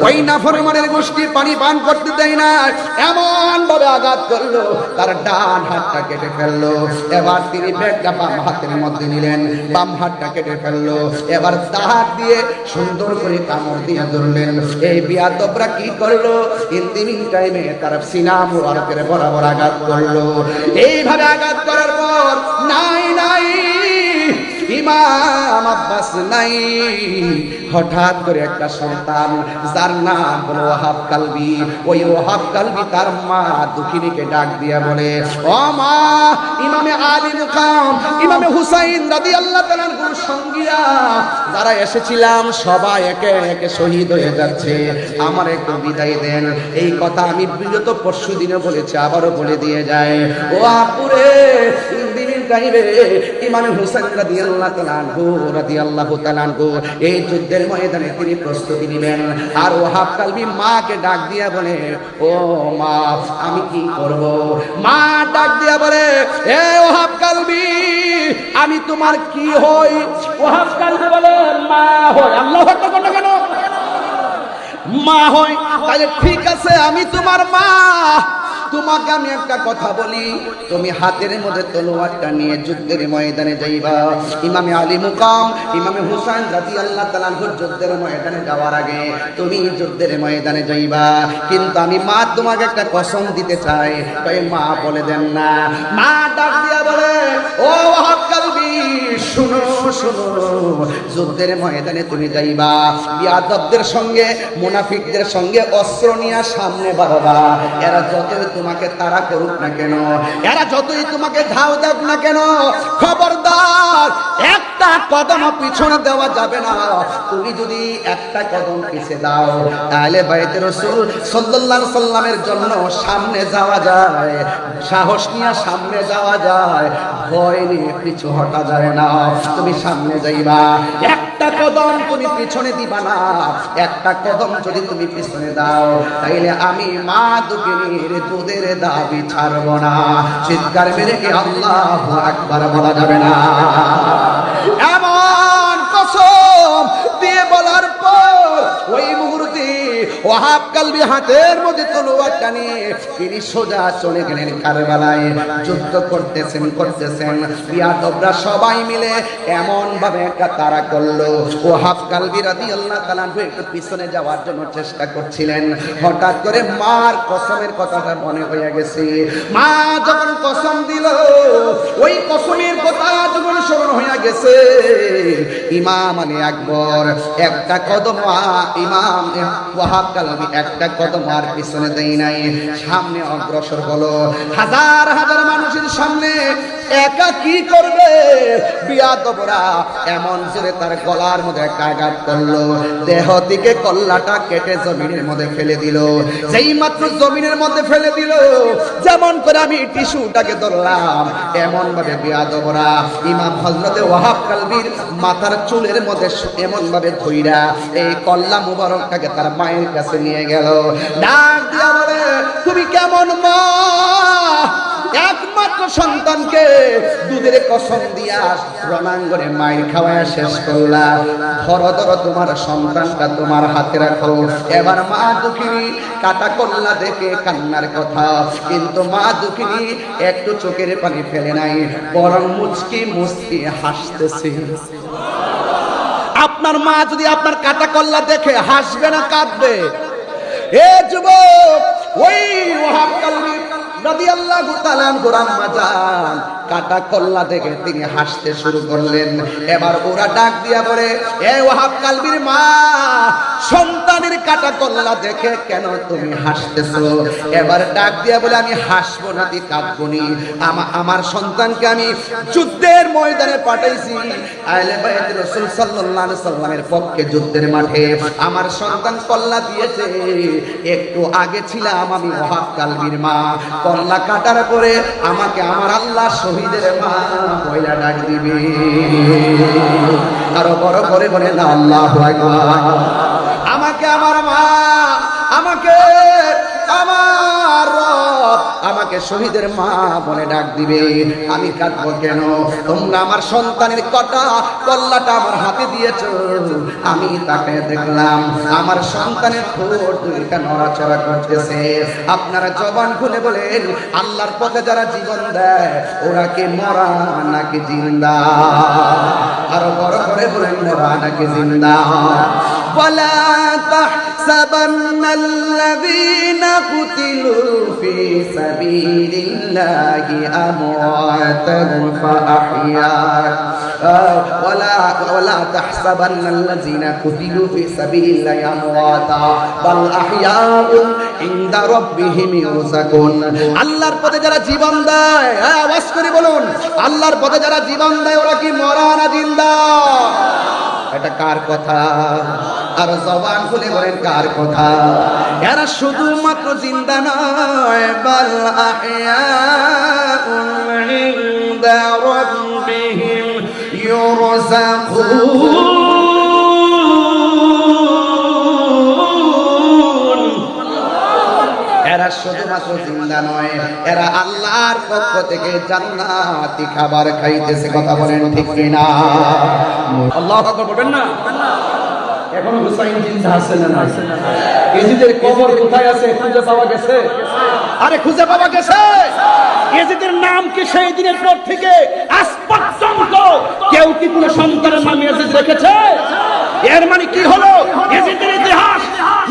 ওই নাফরমানের গোষ্ঠী পানি পান করতে দেয় না, এমন ভাবে আঘাত করলো তার ডান হাতটা কেটে ফেললো। এবার তিনি ব্যাগটা বাম হাতের মধ্যে নিলেন, বাম হাতটা কেটে ফেললো। এবার তাহার দিয়ে সুন্দর করে কামড় দিয়ে ধরলেন। এই বিয়াদবরা কি করলো? ইনদিন টাইমে তার সিনা মুবারকের বরাবর আঘাত করলো। এইভাবে আঘাত করার পর নাই নাই, ইমাম আব্বাস নাই। হঠাৎ করে একটা সন্তান যার নাম হলো ওয়াহাব কালবি, ওই ওয়াহাব কালবি তার মা দুঃখিনীকে ডাক দিয়া বলে, ও মা, ইমামে আলী মুকাম ইমামে হুসাইন রাদিয়াল্লাহু তাআলা আনহুর সঙ্গীরা যারা এসেছিলাম সবাই একে একে শহীদ হয়ে যাচ্ছে, আমার একটু বিদায় দেন। এই কথা আমি বিগত পরশু দিনে বলেছি, আবারও বলে দিয়ে যায়। ও আপুরে, ইনদিনের টাইমে ইমামে হুসাইন রাদিয়াল্লাহু তাআলা আনহু এই যুদ্ধের ময়দানে তিনি প্রস্তুতি নেবেন। আর ওয়াহাব কালবি মাকে ডাক দিয়া বলে, ও মা, আমি কি করব? মা ডাক দিয়া বলে, এ ওয়াহাব কালবি, আমি তোমার কি হই? ওয়াহাব কালবি বলে, মা হই। আল্লাহু আকবার কেন? মা হই, তাহলে ঠিক আছে, আমি তোমার মা। তোমাকে আমি একটা কথা বলি, তুমি হাতের মধ্যে তলোয়ারটা নিয়ে যুদ্ধের ময়দানে যাইবা। ইমামে আলী মুকাম ইমামে হুসাইন রাদিয়াল্লাহু তাআলা আনহুর যুদ্ধের ময়দানে যাওয়ার আগে তুমি যুদ্ধের ময়দানে যাইবা। কিন্তু আমি মা তোমাকে একটা কসম দিতে চাই। তাই মা বলে দেন না। মা ডাক দিয়া বলে, ও ওয়াহাব কালবি, শুনো শুনো, যুদ্ধের ময়দানে তুমি যাইবা, বিয়াদবদের সঙ্গে মুনাফিকদের সঙ্গে অস্ত্র নিয়ে সামনে বাড়বা। এরা যতই তোমাকে তাড়া করুক না কেন, এরা যতই তোমাকে ধাও দেখ না কেন, খবরদার একটা কদম পিছনে দেওয়া যাবে না। তুমি যদি একটা কদম পিছে দাও, তাহলে বাইতে রাসূল সাল্লাল্লাহু আলাইহি সাল্লামের জন্য সামনে যাওয়া যায়, সাহস নিয়ে সামনে যাওয়া যায়, ভয় নিয়ে পিছু হটা যায় না। তুমি সামনে যাইবা, একটা কদম তুমি পিছনে দিবা না। একটা কদম যদি তুমি পিছনে দাও, তাইলে আমি মা দুঃখিনীর দুধের দাবি ছাড়ব না। চিৎকার মেরে কি আল্লাহু আকবার বলা যাবে না? এমন কসম দিয়ে বলার পর ওই মুহূর্তে ওয়াহাব কালবি হাতের মধ্যে তলোয়ারটা নিয়ে তিনি সোজা চলে গেলেন কারবালায়। যুদ্ধ করতেছেন বিয়াদবরা সবাই মিলে এমন ভাবে একটা তাড়া করলো, ওয়াহাব কালবি রাদিয়াল্লাহু তাআলা একটু পিছনে যাওয়ার জন্য চেষ্টা করছিলেন। হঠাৎ করে মার কসমের কথাটা মনে হয়ে গেছে। মা যখন কসম দিল, ওই কসমের কথা যখন স্মরণ হয়ে গেছে, ইমাম আলী আকবর একটা কদম ইমাম ওয়াহাব কালবি একটা কদম আর পিছনে দেয় নাই, সামনে অগ্রসর হলো। হাজার হাজার মানুষের সামনে একা কি করবে? বিয়াদবরা এমন জোরে তার গলার মধ্যে আঘাত করলো, দেহ থেকে কল্লাটা কেটে জমিনের মধ্যে ফেলে দিল। যেই মাত্র জমিনের মধ্যে ফেলে দিল, যেমন করে আমি টিস্যুটাকে ধরলাম, এমন ভাবে বিয়াদবরা ইমাম হযরতে ওয়াহাব কালবির মাথার চুলের মধ্যে এমন ভাবে ধইরা এই কল্লা মুবারকটাকে তার মায়ের কাছে নিয়ে গেল। ডাক দিয়া বলে, তুমি কেমন মা? একমাত্র সন্তানকে দুধের কসম দিয়া রণাঙ্গনে মায়ের খাওয়ায় শেষ করলা, ধরো ধরো তোমার সন্তানটা তোমার হাতে রাখো। এবার মা দুঃখিনী কাটা কল্লা দেখে কান্নার কথা, কিন্তু মা দুঃখিনী একটু চোখের পানি ফেলে নাই, বরং মুচকি মুচকি হাসতেছে। আপনার মা যদি আপনার কাটা কল্লা দেখে হাসবে না কাঁদবে? এ যুবক, ওই ওয়াহাব কালবি রাদিয়াল্লাহু তাআলা আম্মা জান কাটা কল্লা দেখে তিনি হাসতে শুরু করলেন। এবার ওরা ডাক দিয়া বলে, এ ওয়াহাব কালবির মা, সন্তানের কাটা কল্লা দেখে কেন তুমি হাসতেছো? এবার ডাক দিয়া বলে, আমি হাসবো না, দি কাঁদবো নি। আমার সন্তানকে আমি যুদ্ধের ময়দানে পাঠাইছি, আহলে বাইত রাসূল সাল্লাল্লাহু আলাইহি সাল্লামের পক্ষে যুদ্ধের মাঠে আমার সন্তান কল্লা দিয়েছে। একটু আগে ছিলাম আমি ওয়াহাব কালবির মা, কল্লা কাটার পরে আমাকে আমার আল্লাহ শহীদের মা বইলা ডাক দিবে। আরো বড় করে বলে না আল্লাহু আকবার। আমাকে আমার মা, আমাকে আমার রব আমাকে শহীদের মা বলে ডাক দিবে, আমি কাঁদবো কেন? তোমরা আমার সন্তানের কল্লাটা আমার হাতে দিয়েছো, আমি তাকে দেখলাম আমার সন্তানের ঠোঁট দুইটা নড়াচড়া করতেছে। আপনারা জবান খুলে বলেন, আল্লাহর পথে যারা জীবন দেয় ওরা কি মরা নাকি জিন্দা? আরো বড় করে বলেন, মরা নাকি জিন্দা? ওয়ালা তাহসাবান্নাল্লাযীনা কুতিলু ফি সাবিলিল্লাহি আমওয়াতান ফাআহইয়া ওয়ালা তাহসাবান্নাল্লাযীনা কুতিলু ফি সাবিলিল্লাহি আমওয়াতা বাল আহইয়াউন ইনদা রাব্বিহিম ইউরযাকুন। আল্লাহর পথে যারা জীবন দেয়, আওয়াজ করে বলুন, আল্লাহর পথে যারা জীবন দেয় ওরা কি মরা না জিন্দা? এটা কার কথা? আর জবান খুলে বলেন কার কথা? এরা শুধুমাত্র জিন্দা নয়, বাল আহইয়াউন ইনদা রাব্বিহিম ইউরযাকুন। এরা শুধুমাত্র জিন্দা নয়, এরা আল্লাহর পক্ষ থেকে জান্নাতি খাবার খাইতেছে। কথা বলেন ঠিক কিনা? আল্লাহু আকবার বলবেন না? এখনো হুসাইন জিন্দা আছে না? ইয়েজিদের কবর কোথায় আছে? খুঁজে পাওয়া গেছে? আরে খুঁজে পাওয়া গেছে। ইয়েজিদের নাম কি সেই দিনের পর থেকে আজ পর্যন্ত কেউ কি কোনো সন্তানের নাম ইয়েজিদ রেখেছে? এর মানে কি হলো? ইয়েজিদের ইতিহাস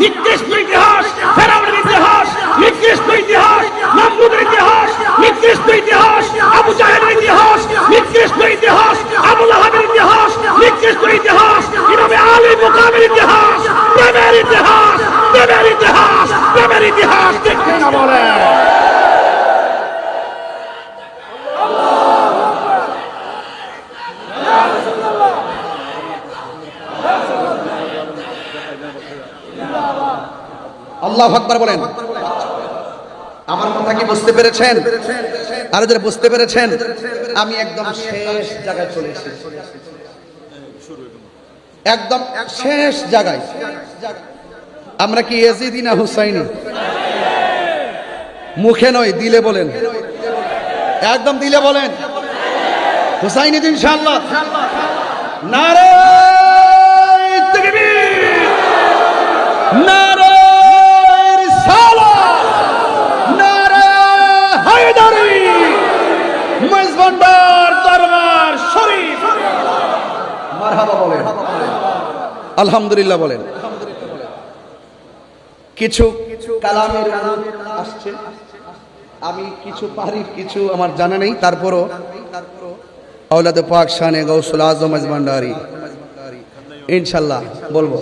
নিকৃষ্ট ইতিহাস, ফেরাউনের ইতিহাস নিকৃষ্ট ইতিহাস, নমরুদের ইতিহাস নিকৃষ্ট ইতিহাস, আবু জাহেলের ইতিহাস নিকৃষ্ট ইতিহাস, আবু লাহাবের ইতিহাস নিকৃষ্ট ইতিহাস, ইমামে আলী মুকামের ইতিহাস, প্রেমের ইতিহাস, প্রেমের ইতিহাস, প্রেমের ইতিহাস। ঠিক না বলে? আল্লাহু আকবার বলেন। আমার কথা কি বুঝতে পেরেছেন? আর যারা বুঝতে পেরেছেন, আমি একদম শেষ জায়গায় চলে এসেছি, একদম শেষ জায়গায়। আমরা কি ইয়াজিদি না হুসাইনি? মুখে নয়, দিলে বলেন, একদম দিলে বলেন হুসাইনি ইনশাআল্লাহ। নারে তাকবীর, নারে মাঝভান্ডার দরবার শরীফ। মারহাবা বলেন, আলহামদুলিল্লাহ বলেন। কিছু কালামের অনুরোধ আসছে, আমি কিছু পারি, কিছু আমার জানা নেই, তারপরও আওলাদ পাক শানে গৌসুল আজম মাঝভান্ডারী ইনশাআল্লাহ বলবো।